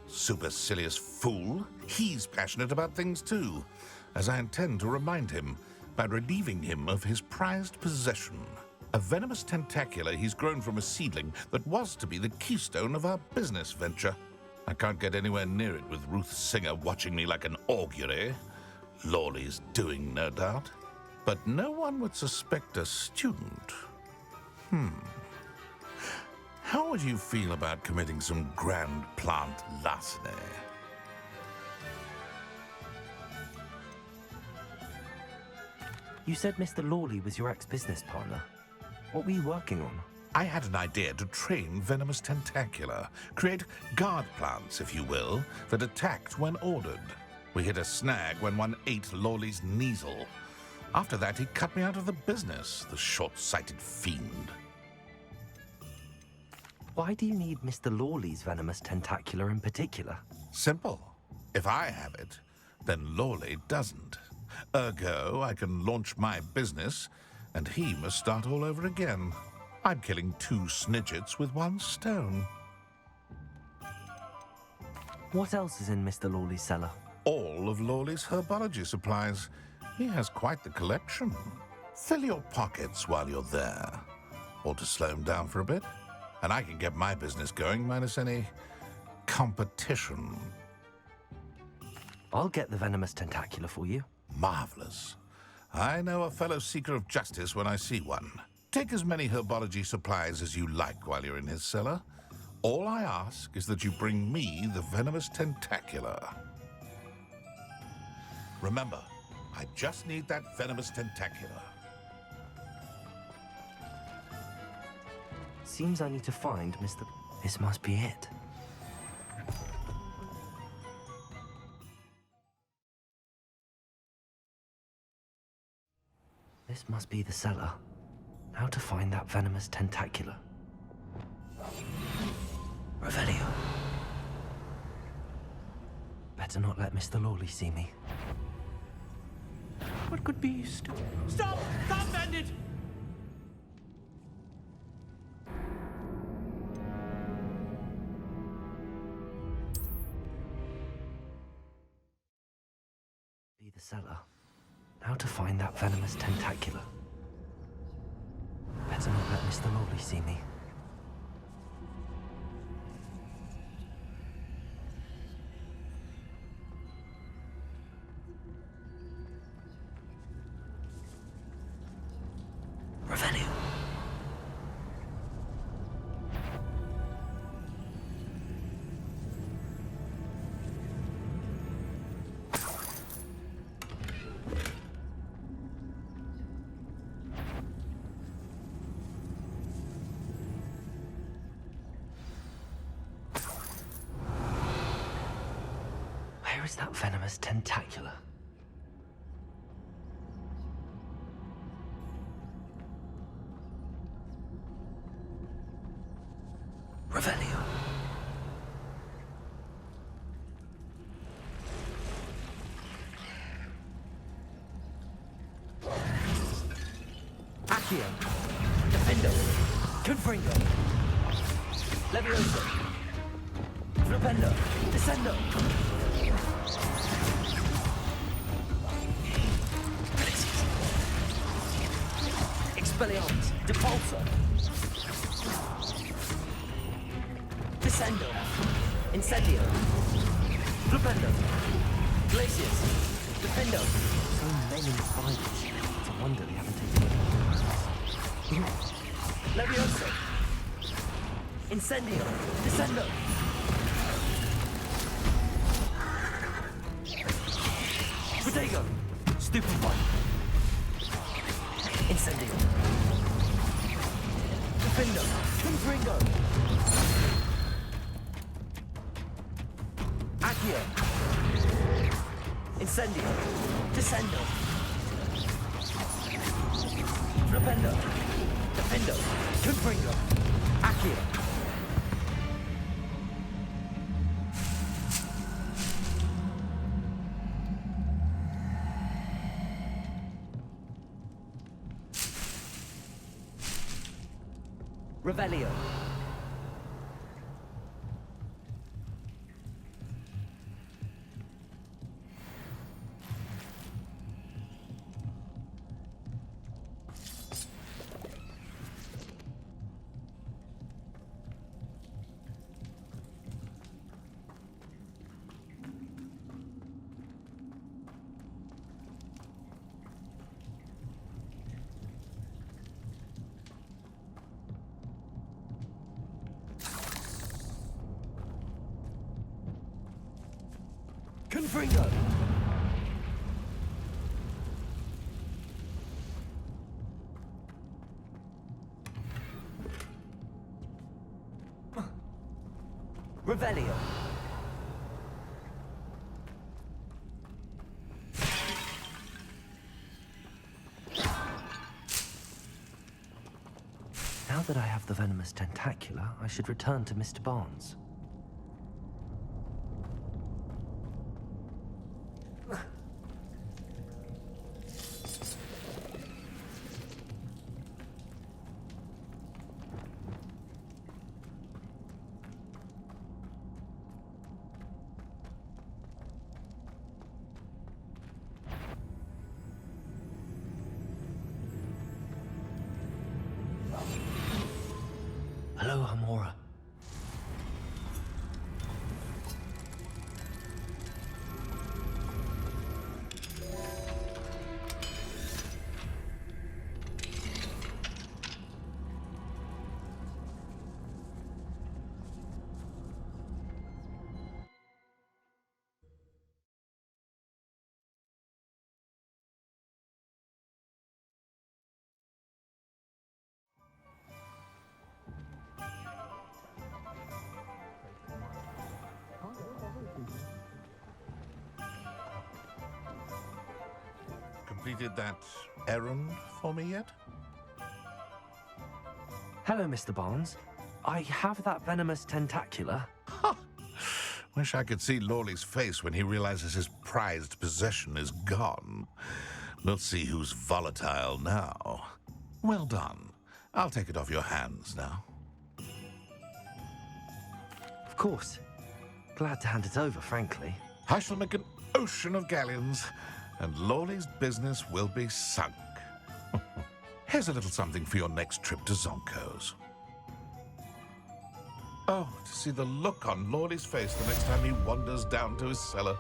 Supercilious fool. He's passionate about things too, as I intend to remind him by relieving him of his prized possession. A venomous tentacula he's grown from a seedling that was to be the keystone of our business venture. I can't get anywhere near it with Ruth Singer watching me like an augury. Lawley's doing, no doubt. But no one would suspect a student. How would you feel about committing some grand plant larceny? You said Mr. Lawley was your ex-business partner. What were you working on? I had an idea to train venomous tentacula, create guard plants, if you will, that attacked when ordered. We hit a snag when one ate Lawley's Kneasel. After that, he cut me out of the business, the short-sighted fiend. Why do you need Mr. Lawley's venomous tentacula in particular? Simple. If I have it, then Lawley doesn't. Ergo, I can launch my business, and he must start all over again. I'm killing 2 snidgets with 1 stone. What else is in Mr. Lawley's cellar? All of Lawley's herbology supplies. He has quite the collection. Fill your pockets while you're there. Or to slow him down for a bit. And I can get my business going minus any competition. I'll get the venomous tentacula for you. Marvelous. I know a fellow seeker of justice when I see one. Take as many herbology supplies as you like while you're in his cellar. All I ask is that you bring me the venomous tentacula. Remember, I just need that venomous tentacula. Seems I need to find Mr. This must be it. This must be the cellar. How to find that venomous tentacula? Revelio. Better not let Mr. Lawley see me. What could beast? Stop! Stop, bandit! Be the cellar. How to find that venomous tentacula? Better not let Mr. Lawley see me. Revelio. Where is that venomous tentacula? Revelio. Accio. Defendo. Confringo. Levioso. Flipendo. Descendo. Expelliarmus. Depulso. Descendo. Incendio. Flipendo. Glacius. Defendo. So many spiders. It's a wonder they haven't taken any. Levioso. Incendio. Descendo. Protego. Stupefy. Incendio. Defendo. Confringo. Accio. Incendio. Descendo. Flipendo. Defendo. Confringo. Accio. Revelio. Confringo! Revelio. Now that I have the venomous tentacula, I should return to Mr. Barnes. Hello, Hamora. Completed that errand for me yet? Hello, Mr. Barnes. I have that venomous tentacula. Wish I could see Lawley's face when he realizes his prized possession is gone. We'll see who's volatile now. Well done. I'll take it off your hands now. Of course. Glad to hand it over, frankly. I shall make an ocean of galleons, and Lawley's business will be sunk. Here's a little something for your next trip to Zonko's. Oh, to see the look on Lawley's face the next time he wanders down to his cellar.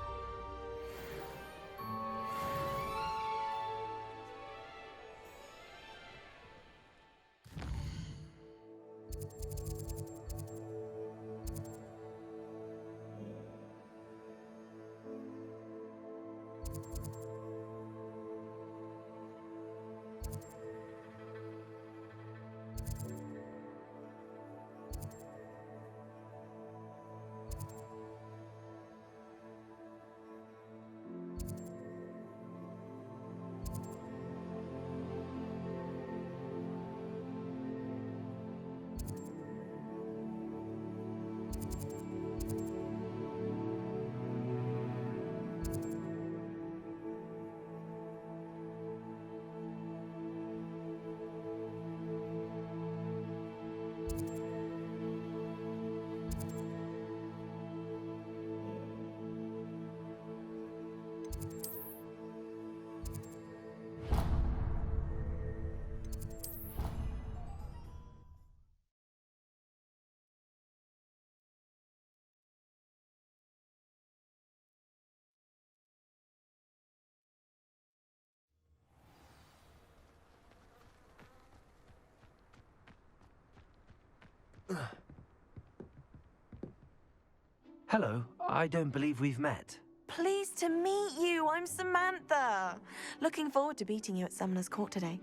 Hello, I don't believe we've met. Pleased to meet you. I'm Samantha. Looking forward to beating you at Summoner's Court today.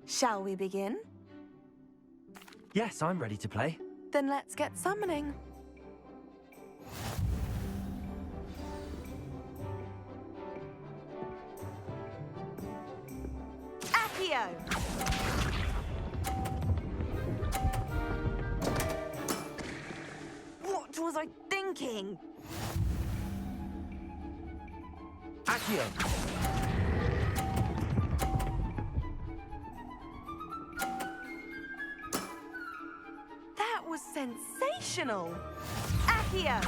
Shall we begin? Yes, I'm ready to play. Then let's get summoning. Accio! What was I thinking? Accio! That was sensational! Accio!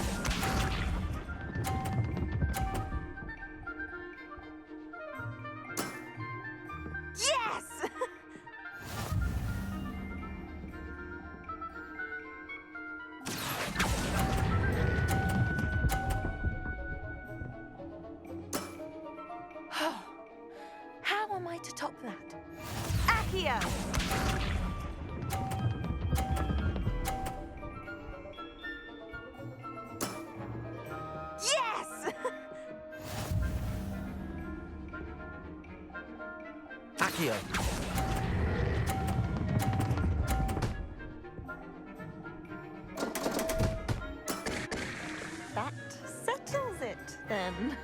Yes! How am I to top that? Accio! Yes! Accio. That settles it, then.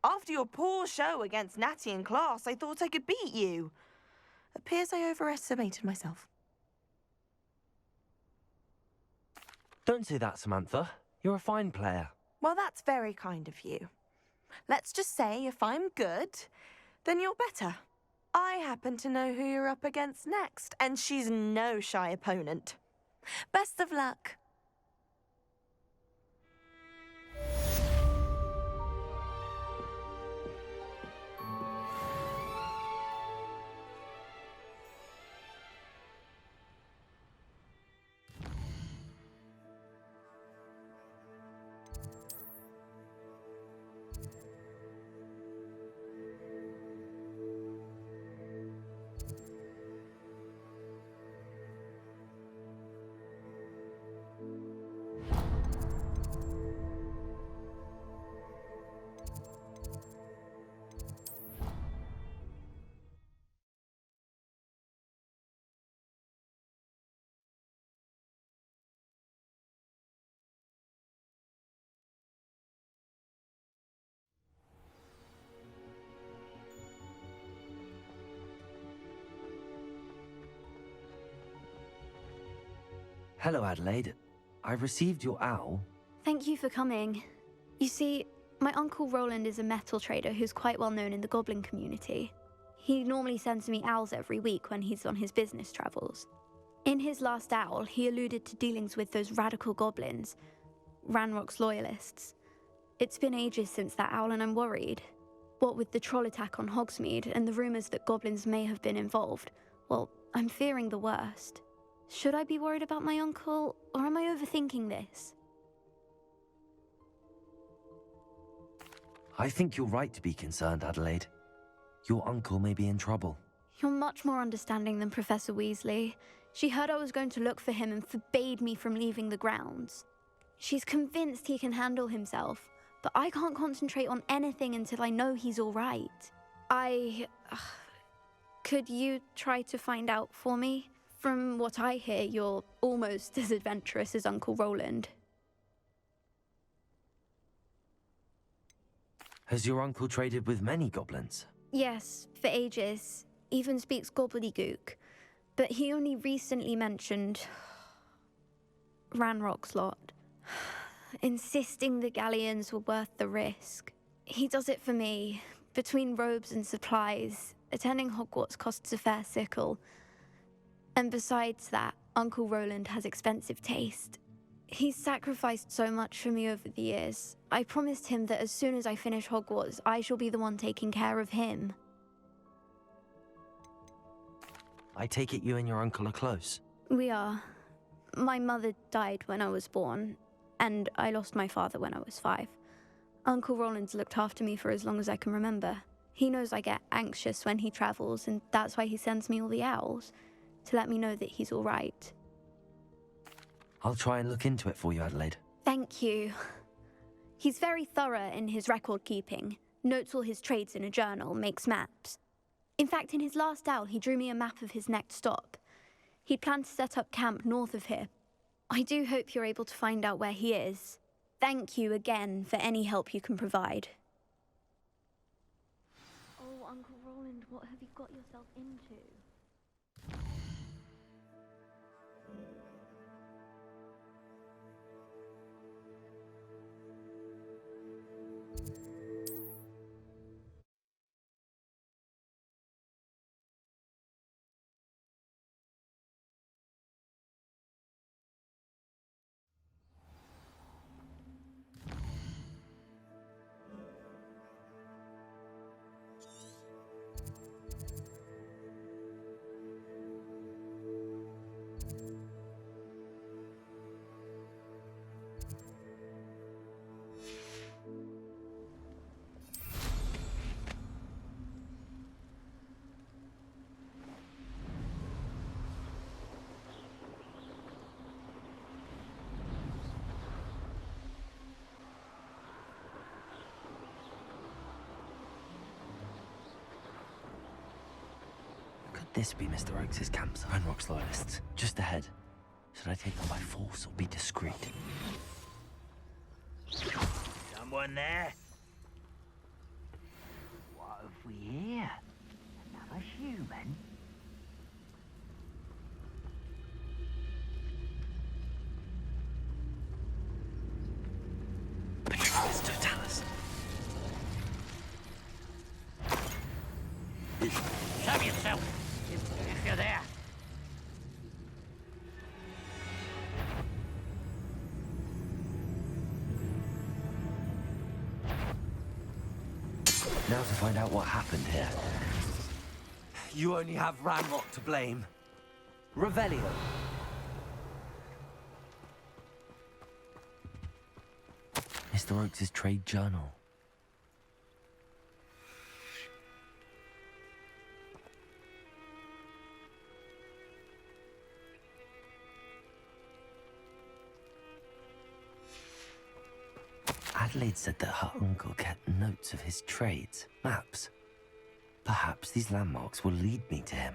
After your poor show against Natty in class, I thought I could beat you. Appears I overestimated myself. Don't say that, Samantha. You're a fine player. Well, that's very kind of you. Let's just say if I'm good, then you're better. I happen to know who you're up against next, and she's no shy opponent. Best of luck. Hello, Adelaide. I received your owl. Thank you for coming. You see, my Uncle Roland is a metal trader who's quite well known in the goblin community. He normally sends me owls every week when he's on his business travels. In his last owl, he alluded to dealings with those radical goblins, Ranrock's loyalists. It's been ages since that owl and I'm worried. What with the troll attack on Hogsmeade and the rumours that goblins may have been involved, well, I'm fearing the worst. Should I be worried about my uncle, or am I overthinking this? I think you're right to be concerned, Adelaide. Your uncle may be in trouble. You're much more understanding than Professor Weasley. She heard I was going to look for him and forbade me from leaving the grounds. She's convinced he can handle himself, but I can't concentrate on anything until I know he's all right. Could you try to find out for me? From what I hear, you're almost as adventurous as Uncle Roland. Has your uncle traded with many goblins? Yes, for ages. Even speaks gobbledygook. But he only recently mentioned Ranrock's lot, insisting the galleons were worth the risk. He does it for me. Between robes and supplies, attending Hogwarts costs a fair sickle. And besides that, Uncle Roland has expensive taste. He's sacrificed so much for me over the years. I promised him that as soon as I finish Hogwarts, I shall be the one taking care of him. I take it you and your uncle are close? We are. My mother died when I was born, and I lost my father when I was 5. Uncle Roland's looked after me for as long as I can remember. He knows I get anxious when he travels, and that's why he sends me all the owls, to let me know that he's all right. I'll try and look into it for you, Adelaide. Thank you. He's very thorough in his record keeping, notes all his trades in a journal, makes maps. In fact, in his last owl, he drew me a map of his next stop. He'd planned to set up camp north of here. I do hope you're able to find out where he is. Thank you again for any help you can provide. Oh, Uncle Roland, what have you got yourself into? this be Mr. Oakes' campsite? Ranrock's loyalists, just ahead. Should I take them by force or be discreet? Someone there? What have we here? Another human? Patricius Totalis. Show yourself, if you're there. Now to find out what happened here. You only have Ranrock to blame. Revelio. Mr. Oakes' trade journal. Adelaide said that her uncle kept notes of his trades, maps. Perhaps these landmarks will lead me to him.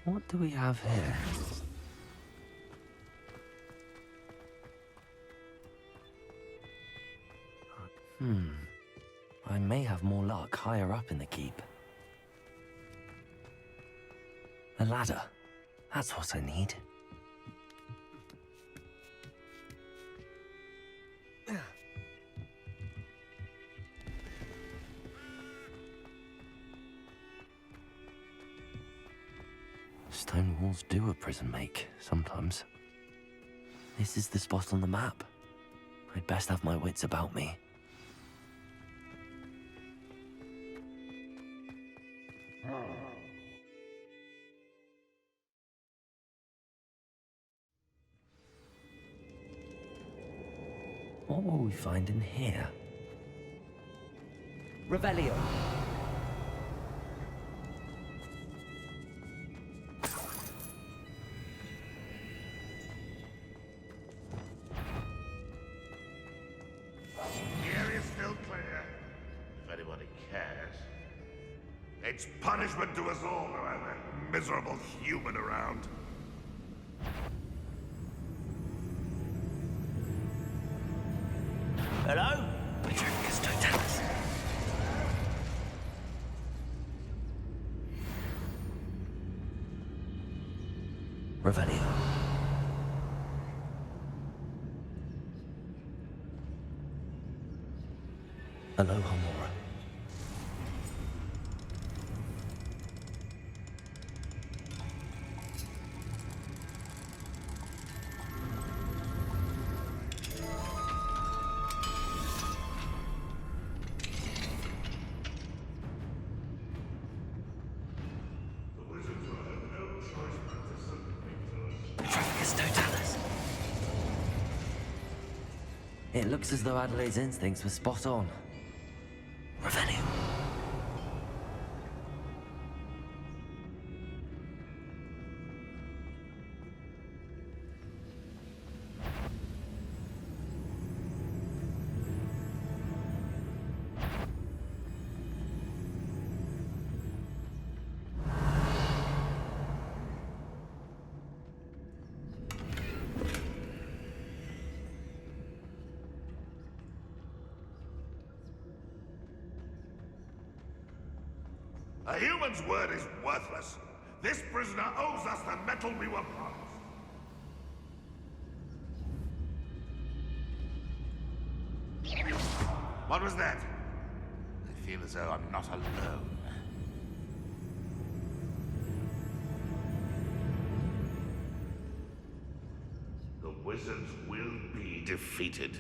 What do we have here? I may have more luck higher up in the keep. A ladder. That's what I need. Stone walls do a prison make, sometimes. This is the spot on the map. I'd best have my wits about me. What will we find in here? Revelio. Here is still clear, if anybody cares. It's punishment to us all to have that miserable human around. Hello? Patricius Totalis. Revelio. Aloha Mora. Patricius Totalis. It looks as though Adelaide's instincts were spot on. Revelio. A human's word is worthless. This prisoner owes us the metal we were promised. What was that? I feel as though I'm not alone. The wizards will be defeated.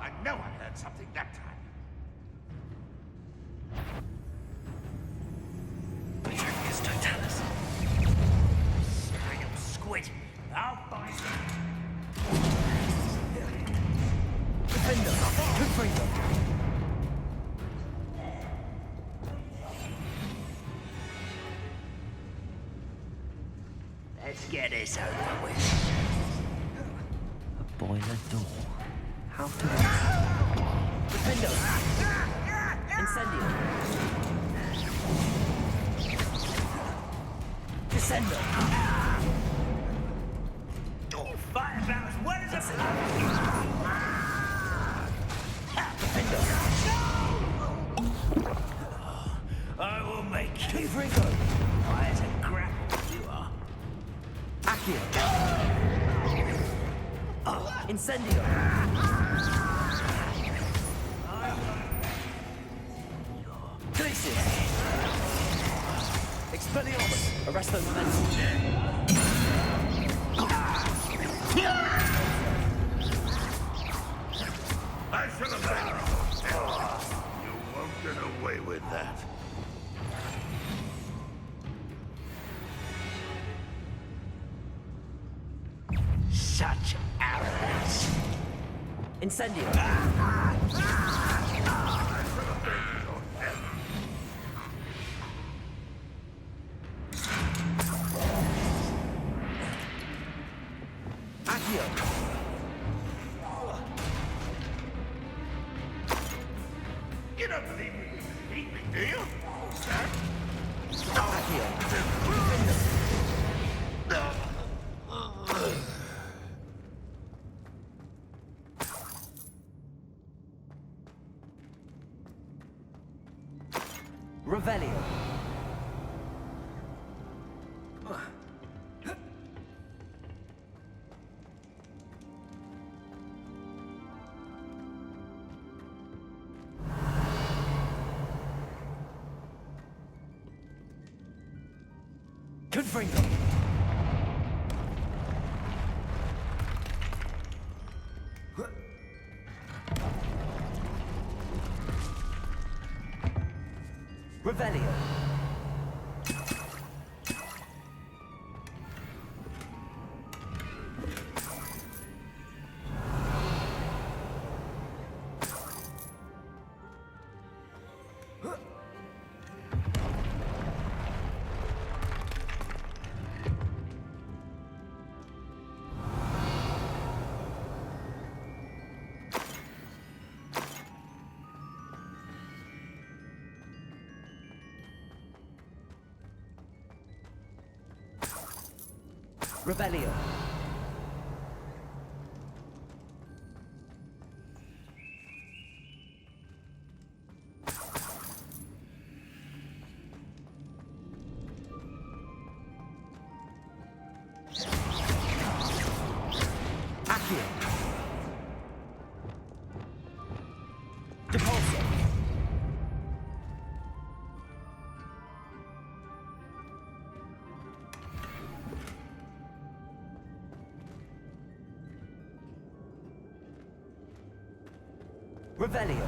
I know I heard something that time. Petrificus totalis. Straight up squid. I'll find you. Defender! Confringo! Let's get this over with. A boiler door. How to... Defendo! Incendio! Descendo! You fight about as well as a Defendo! I will make you. Confringo! Why is a grapple you are? Accio! Incendio! Glacius! Expelliarmus! Arresto momentum! I should have said you won't get away with that. Such arrogance! Incendio! Accio! You don't believe me? Eat me, do you? Accio! Revelio! Confringo! Revelio! Revelio! Accio! Depulso! Revelio!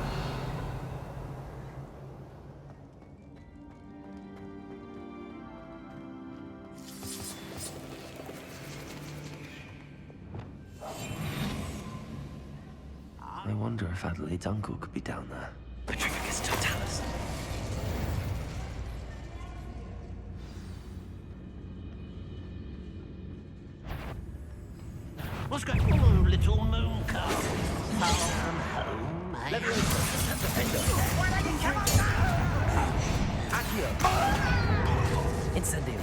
I wonder if Adelaide's uncle could be down there. Petrificus totalis. What's going on, little moon calf? I'm home, eh? Accio! Incendio!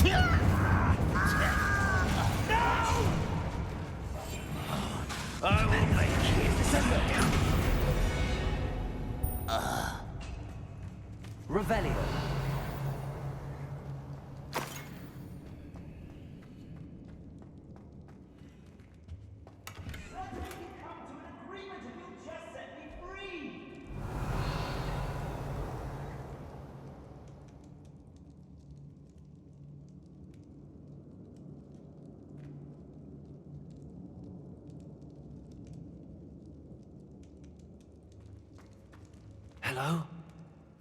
Hello?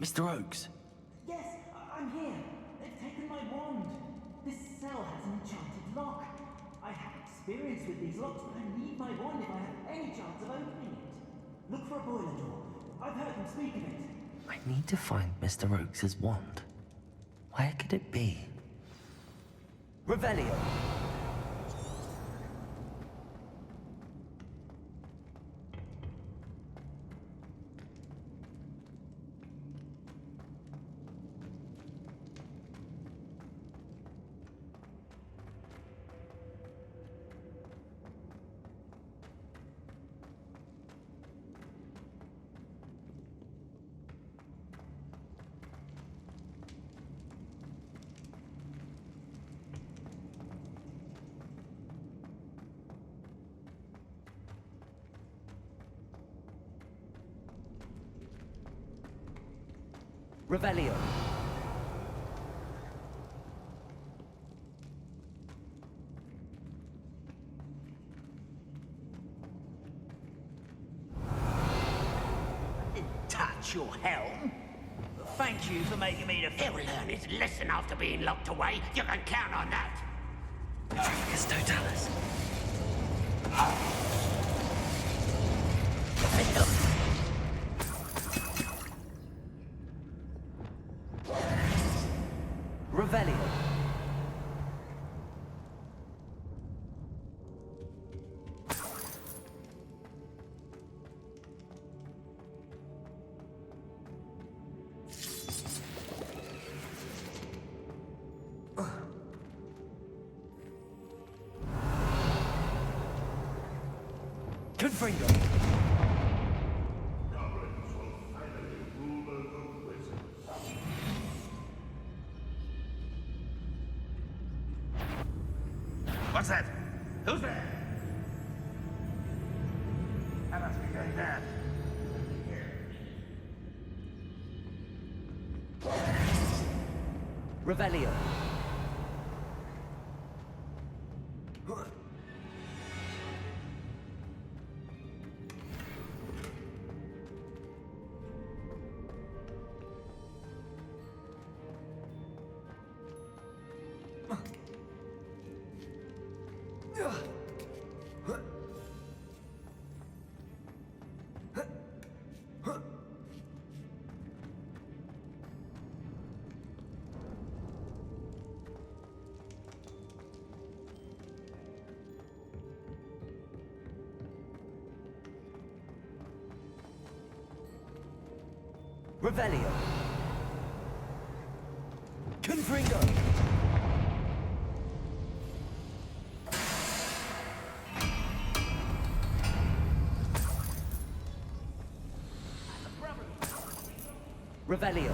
Mr. Oakes? Yes, I'm here. They've taken my wand. This cell has an enchanted lock. I have experience with these locks, but I need my wand if I have any chance of opening it. Look for a boiler door. I've heard them speak of it. I need to find Mr. Oakes' wand. Where could it be? Revelio. Revelio. Touch your helm? Thank you for making me the... He'll learn his lesson after being locked away. You can count on that. Dracus Totalis. Revelio. Confringo. What's that? Who's there? I must be going there. Revelio. Revelio. Confringo. Revelio.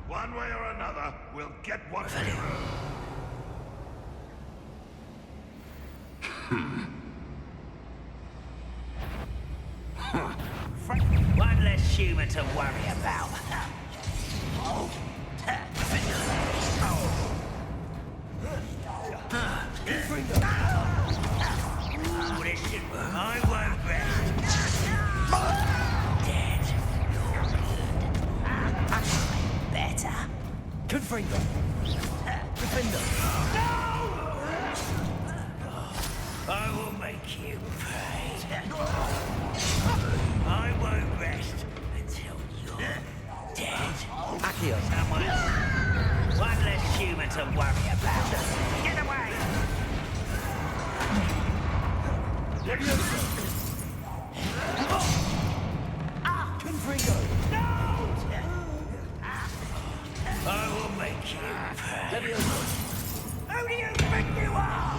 One way or another, we'll get what we earn. One less human to worry about. Listen, I won't rest. Dead. Better. Confringo. Defendo. I will make you pay. I won't rest until you're dead. Accio. One less human to worry about. Get away! Confringo. I will make you pay. Who do you think you are?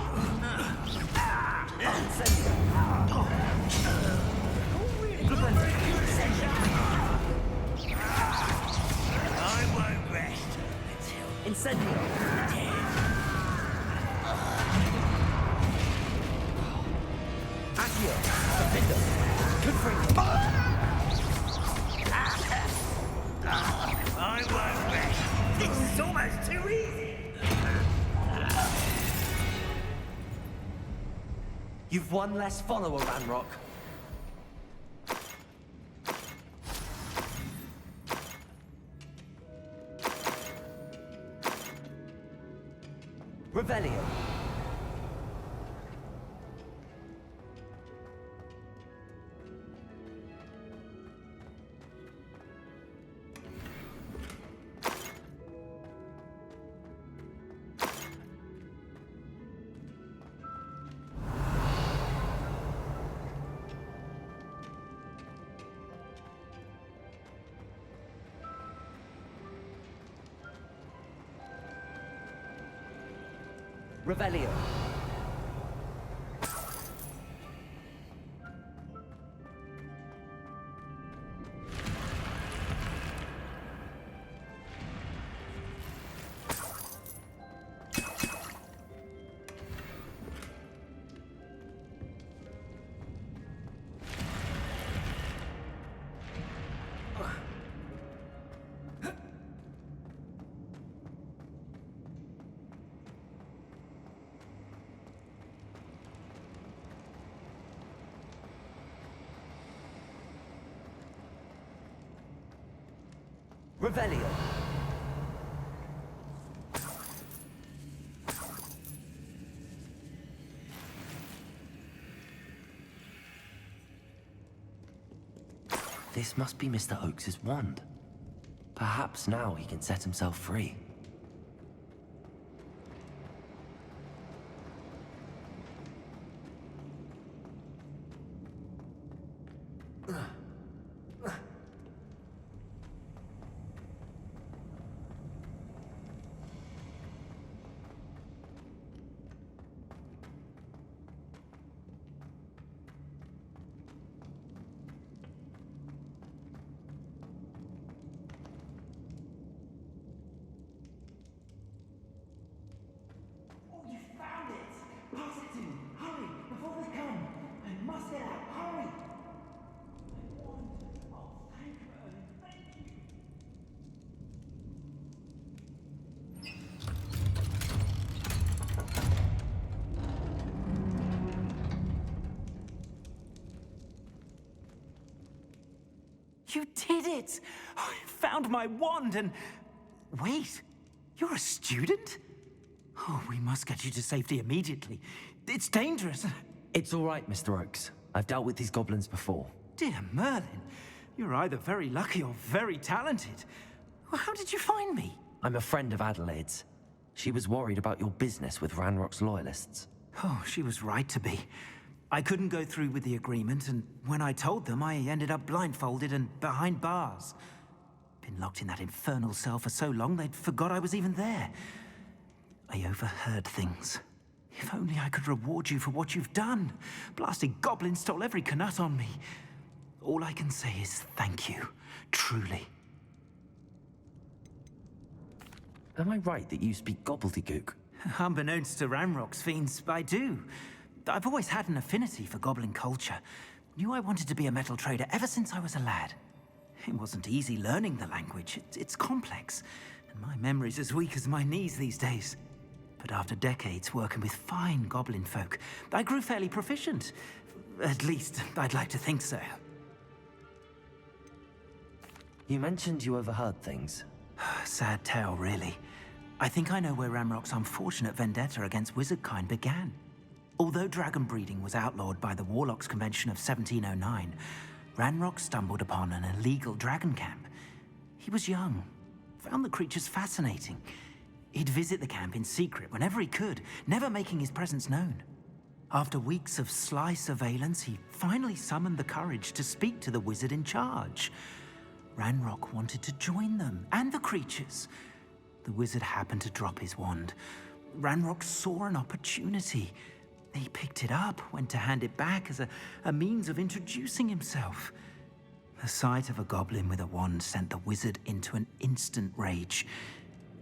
I won't rest until Incendio. Accio. Defendo. Confringo. I won't rest. It's almost too easy. You've one less follower, Ranrock. Revelio. Revelio. Revelio. This must be Mr. Oakes's wand. Perhaps now he can set himself free. Oh, you found it! Pass it to me! Hurry! Before they come! I must get out! Hurry! My wand! Oh, thank Merlin! Thank you! You did it! I found my wand and... Wait, you're a student? Oh, we must get you to safety immediately. It's dangerous. It's all right, Mr. Oakes. I've dealt with these goblins before. Dear Merlin, you're either very lucky or very talented. Well, how did you find me? I'm a friend of Adelaide's. She was worried about your business with Ranrock's loyalists. Oh, she was right to be. I couldn't go through with the agreement, and when I told them, I ended up blindfolded and behind bars. Been locked in that infernal cell for so long, they'd forgot I was even there. I overheard things. If only I could reward you for what you've done. Blasted goblin stole every knut on me. All I can say is thank you, truly. Am I right that you speak gobbledygook? Unbeknownst to Ranrock's fiends, I do. I've always had an affinity for goblin culture. Knew I wanted to be a metal trader ever since I was a lad. It wasn't easy learning the language. It's complex, and my memory's as weak as my knees these days. But after decades working with fine goblin folk, I grew fairly proficient. At least, I'd like to think so. You mentioned you overheard things. Sad tale, really. I think I know where Ranrock's unfortunate vendetta against wizardkind began. Although dragon breeding was outlawed by the Warlocks Convention of 1709, Ranrock stumbled upon an illegal dragon camp. He was young, found the creatures fascinating. He'd visit the camp in secret whenever he could, never making his presence known. After weeks of sly surveillance, he finally summoned the courage to speak to the wizard in charge. Ranrock wanted to join them, and the creatures. The wizard happened to drop his wand. Ranrock saw an opportunity. He picked it up, went to hand it back as a means of introducing himself. The sight of a goblin with a wand sent the wizard into an instant rage.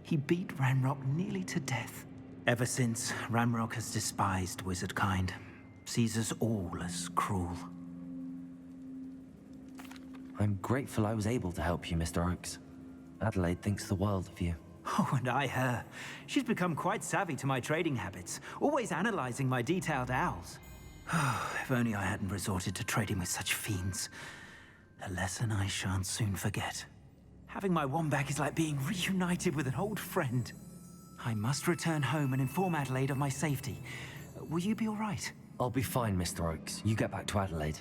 He beat Ranrock nearly to death. Ever since, Ranrock has despised wizardkind, sees us all as cruel. I'm grateful I was able to help you, Mr. Oakes. Adelaide thinks the world of you. Oh, and I her. She's become quite savvy to my trading habits, always analyzing my detailed owls. If only I hadn't resorted to trading with such fiends. A lesson I shan't soon forget. Having my wand back is like being reunited with an old friend. I must return home and inform Adelaide of my safety. Will you be all right? I'll be fine, Mr. Oakes. You get back to Adelaide.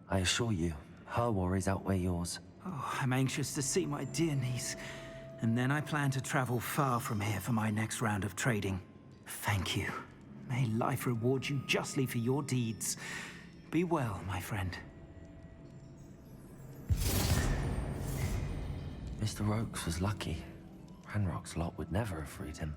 I assure you, her worries outweigh yours. Oh, I'm anxious to see my dear niece. And then I plan to travel far from here for my next round of trading. Thank you. May life reward you justly for your deeds. Be well, my friend. Mr. Oakes was lucky. Ranrock's lot would never have freed him.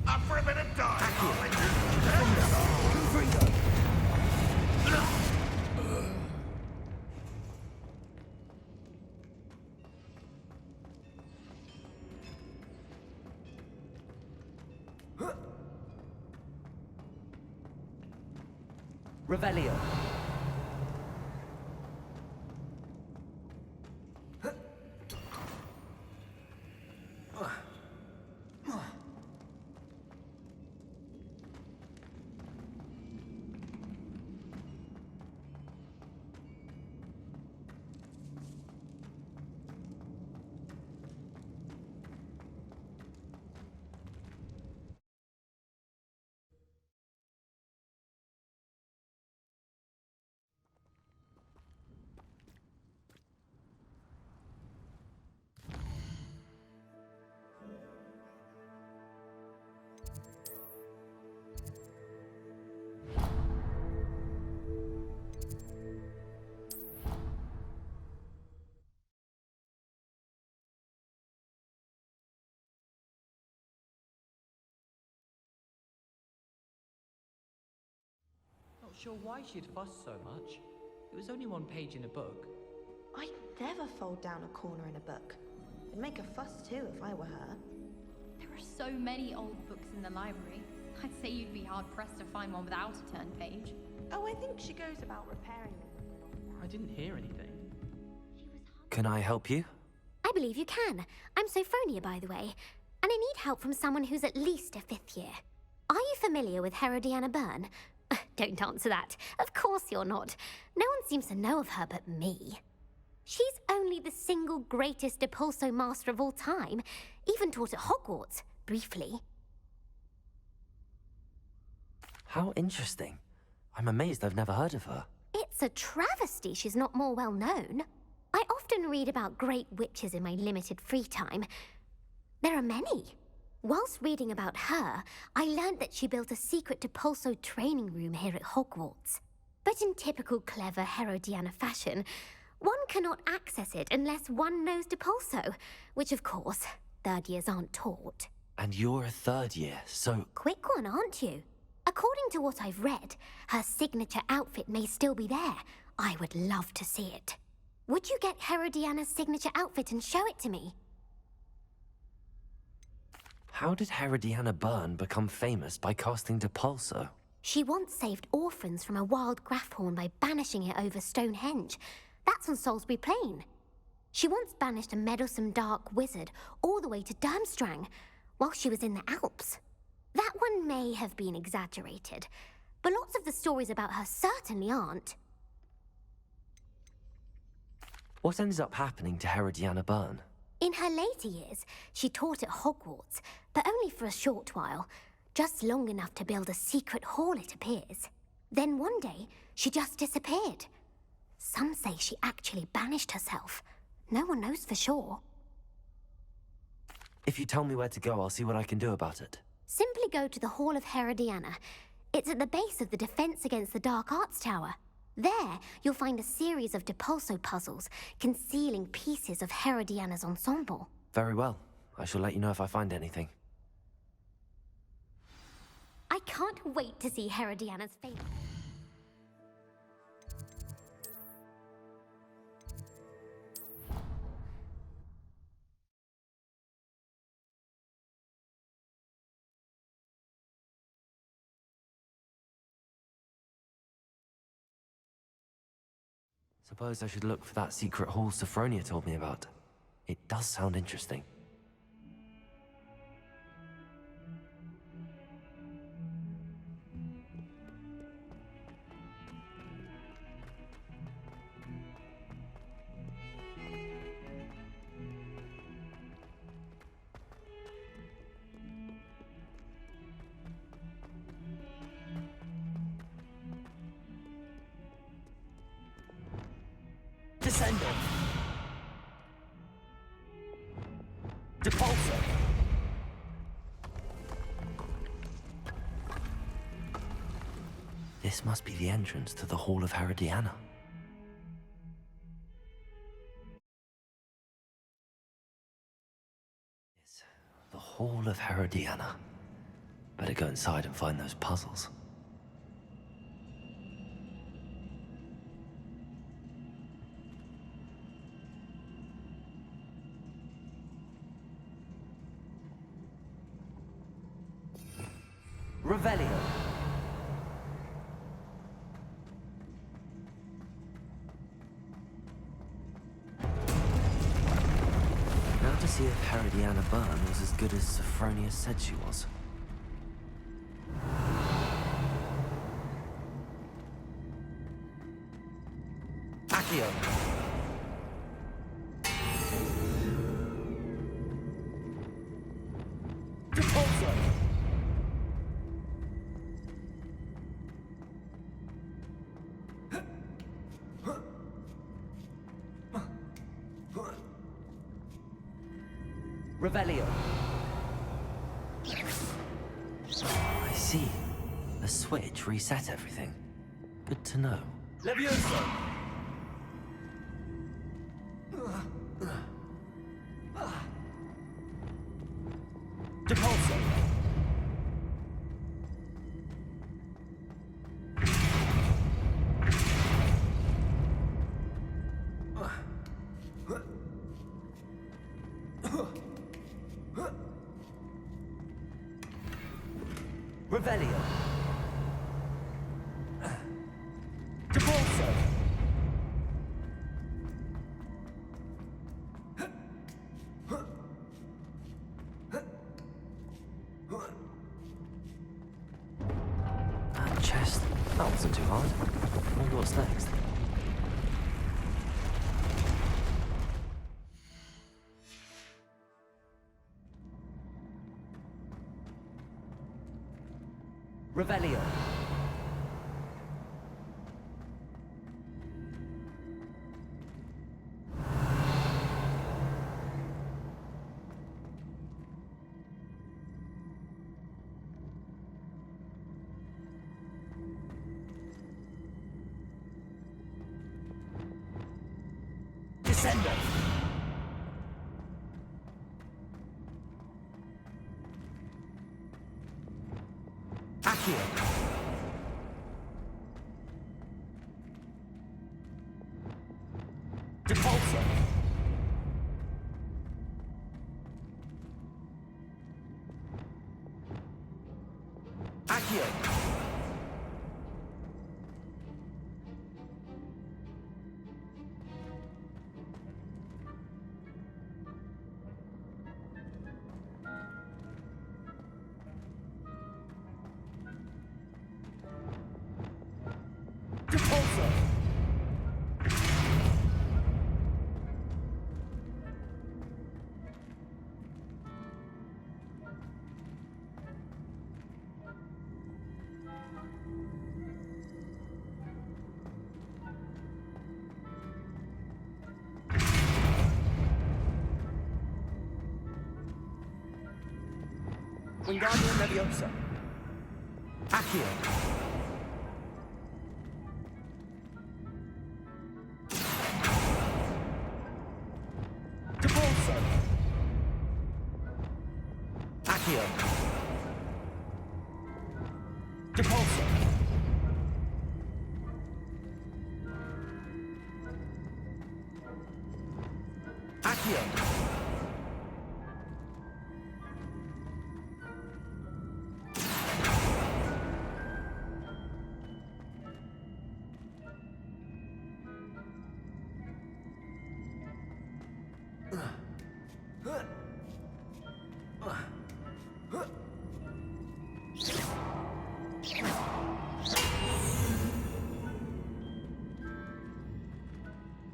Up for a bit of dodge. Revelio. Not sure why she'd fuss so much. It was only one page in a book. I'd never fold down a corner in a book. I'd make a fuss too if I were her. There are so many old books in the library. I'd say you'd be hard-pressed to find one without a turned page. Oh, I think she goes about repairing them. I didn't hear anything. Can I help you? I believe you can. I'm Sophronia, by the way, and I need help from someone who's at least a 5th year. Are you familiar with Herodiana Byrne? Don't answer that. Of course you're not. No one seems to know of her but me. She's only the single greatest Depulso master of all time, even taught at Hogwarts, briefly. How interesting. I'm amazed I've never heard of her. It's a travesty she's not more well known. I often read about great witches in my limited free time. There are many. Whilst reading about her, I learned that she built a secret Depulso training room here at Hogwarts. But in typical clever Herodiana fashion, one cannot access it unless one knows Depulso, which of course, 3rd years aren't taught. And you're a 3rd year, so... Quick one, aren't you? According to what I've read, her signature outfit may still be there. I would love to see it. Would you get Herodiana's signature outfit and show it to me? How did Herodiana Byrne become famous by casting Depulso? She once saved orphans from a wild Grafhorn by banishing it over Stonehenge. That's on Salisbury Plain. She once banished a meddlesome dark wizard all the way to Durmstrang while she was in the Alps. That one may have been exaggerated, but lots of the stories about her certainly aren't. What ended up happening to Herodiana Byrne? In her later years, she taught at Hogwarts, but only for a short while, just long enough to build a secret hall, it appears. Then one day, she just disappeared. Some say she actually banished herself. No one knows for sure. If you tell me where to go, I'll see what I can do about it. Simply go to the Hall of Herodiana. It's at the base of the Defense Against the Dark Arts Tower. There, you'll find a series of Depulso puzzles concealing pieces of Herodiana's ensemble. Very well. I shall let you know if I find anything. I can't wait to see Herodiana's face. Suppose I should look for that secret hall Sophronia told me about. It does sound interesting. Descending. Depulso. This must be the entrance to the Hall of Herodiana. Yes, the Hall of Herodiana. Better go inside and find those puzzles. Revelio. Now to see if Herodiana Byrne was as good as Sophronia said she was. Accio. Depulso. Revelio. I see. The switch reset everything. Good to know. Levioso. Depulso. Revelio. Depulso. That chest. That wasn't too hard. I wonder what's next. Revelio. Descendo. Accio. Depulso. Accio. Wingardium Leviosa. Accio. Depulso. Accio. Depulso. Accio.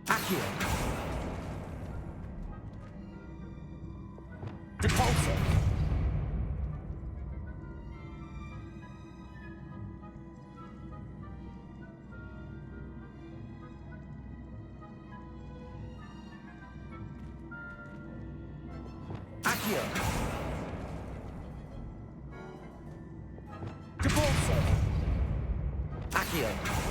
Accio. Depulso. Accio. Depulso. Accio.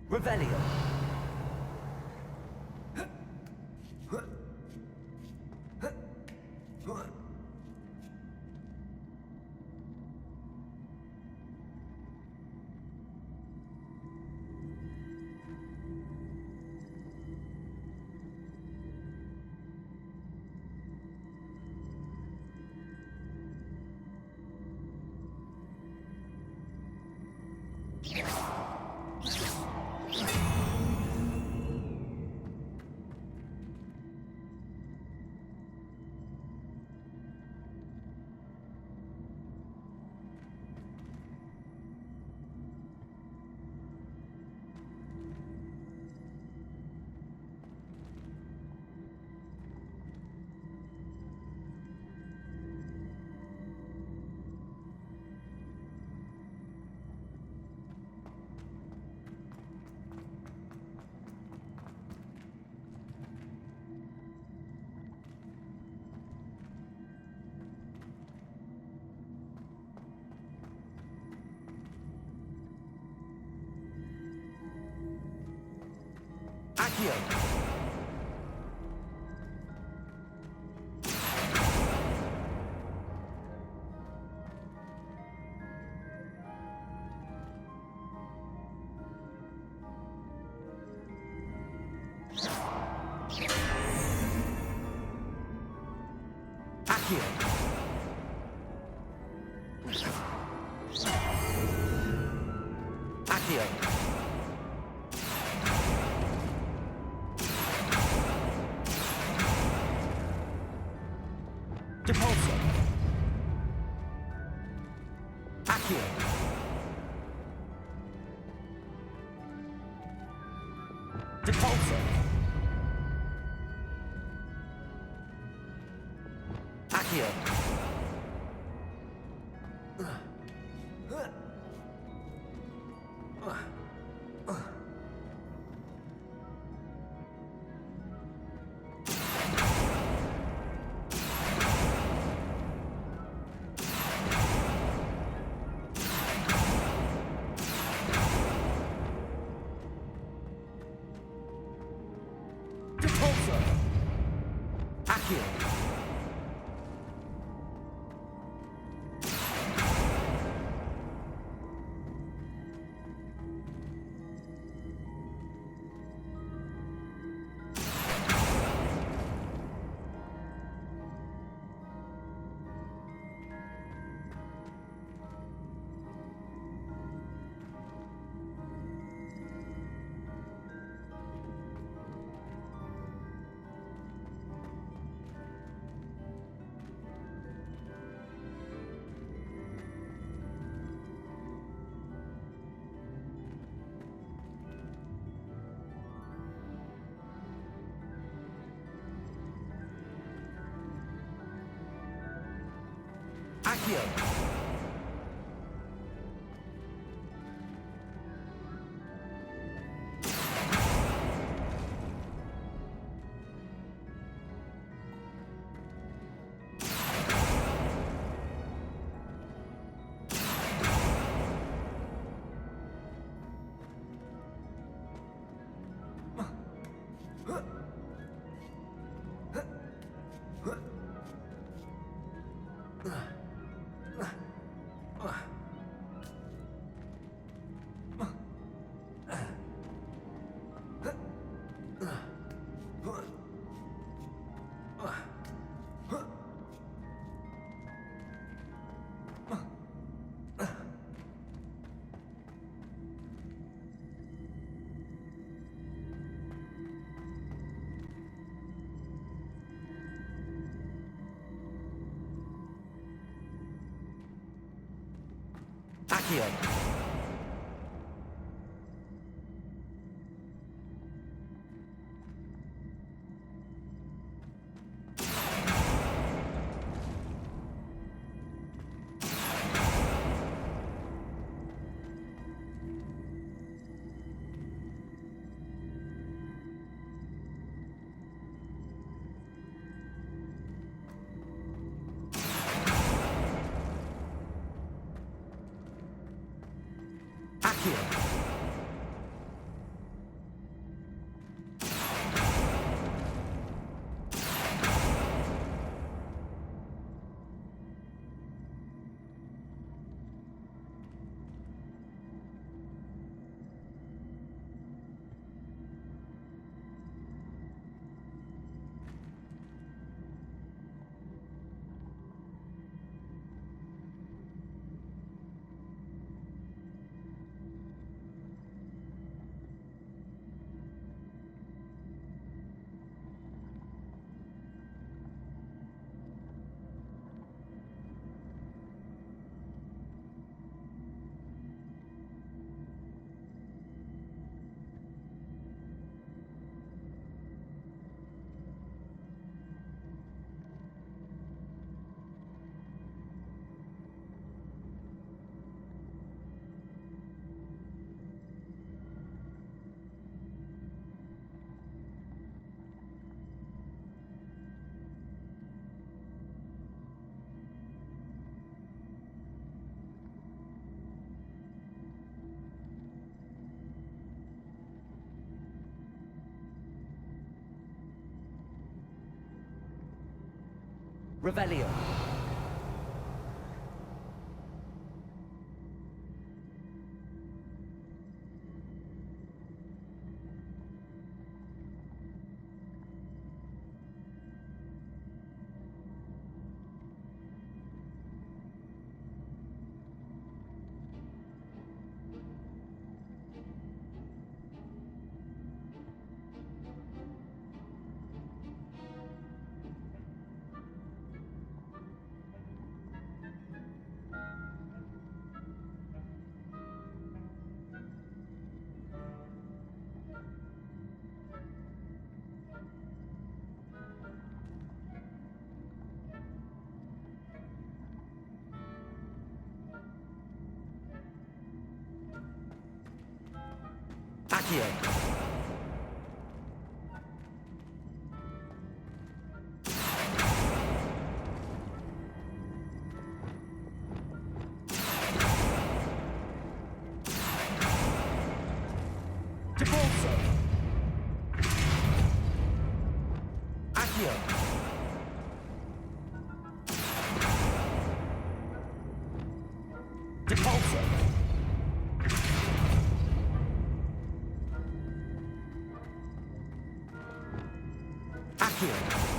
Revelio. Accio. Accio. Accio. Depulso. Accio. Depulso. Accio. Depulso. Accio. Accio. Accio. Accio. Revelio. Accio. Depulso. Accio. Depulso. Accio.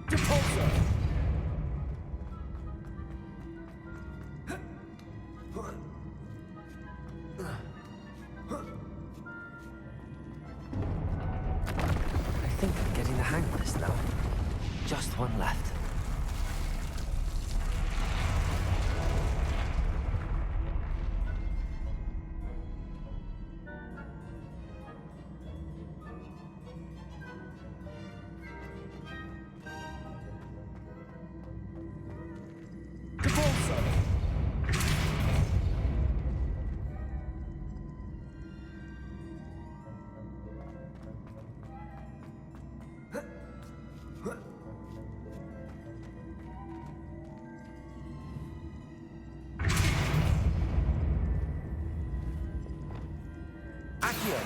Depulso. I think I'm getting the hang of this now. Just one left. Depulso. Accio.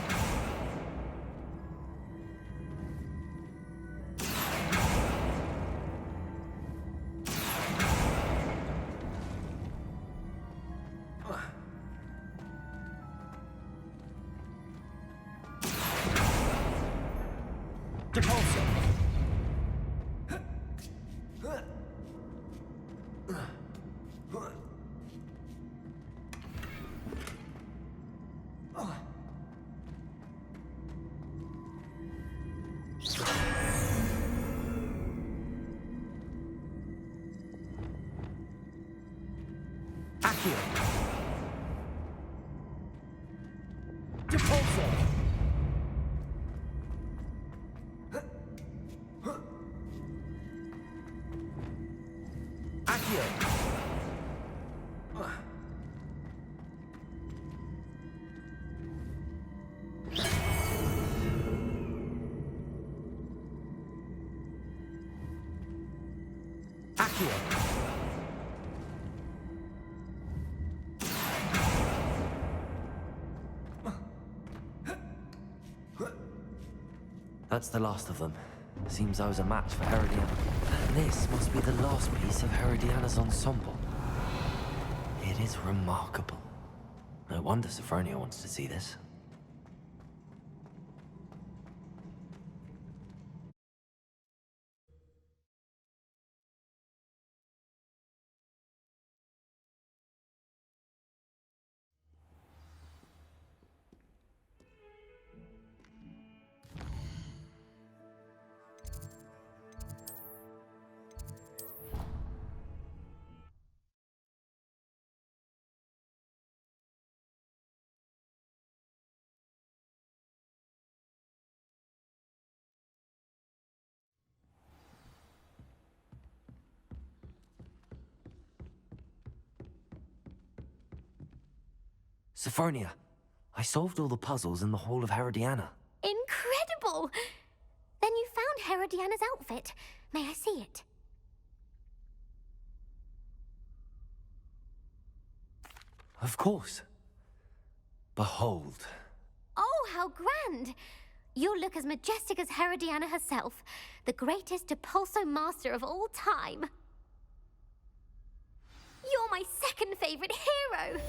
Depulso. Accio. Depulso. Accio. Accio. That's the last of them. Seems I was a match for Herodiana. And this must be the last piece of Herodiana's ensemble. It is remarkable. No wonder Sophronia wants to see this. Sophronia, I solved all the puzzles in the Hall of Herodiana. Incredible! Then you found Herodiana's outfit. May I see it? Of course. Behold. Oh, how grand! You'll look as majestic as Herodiana herself, the greatest Depulso master of all time. You're my second favorite hero!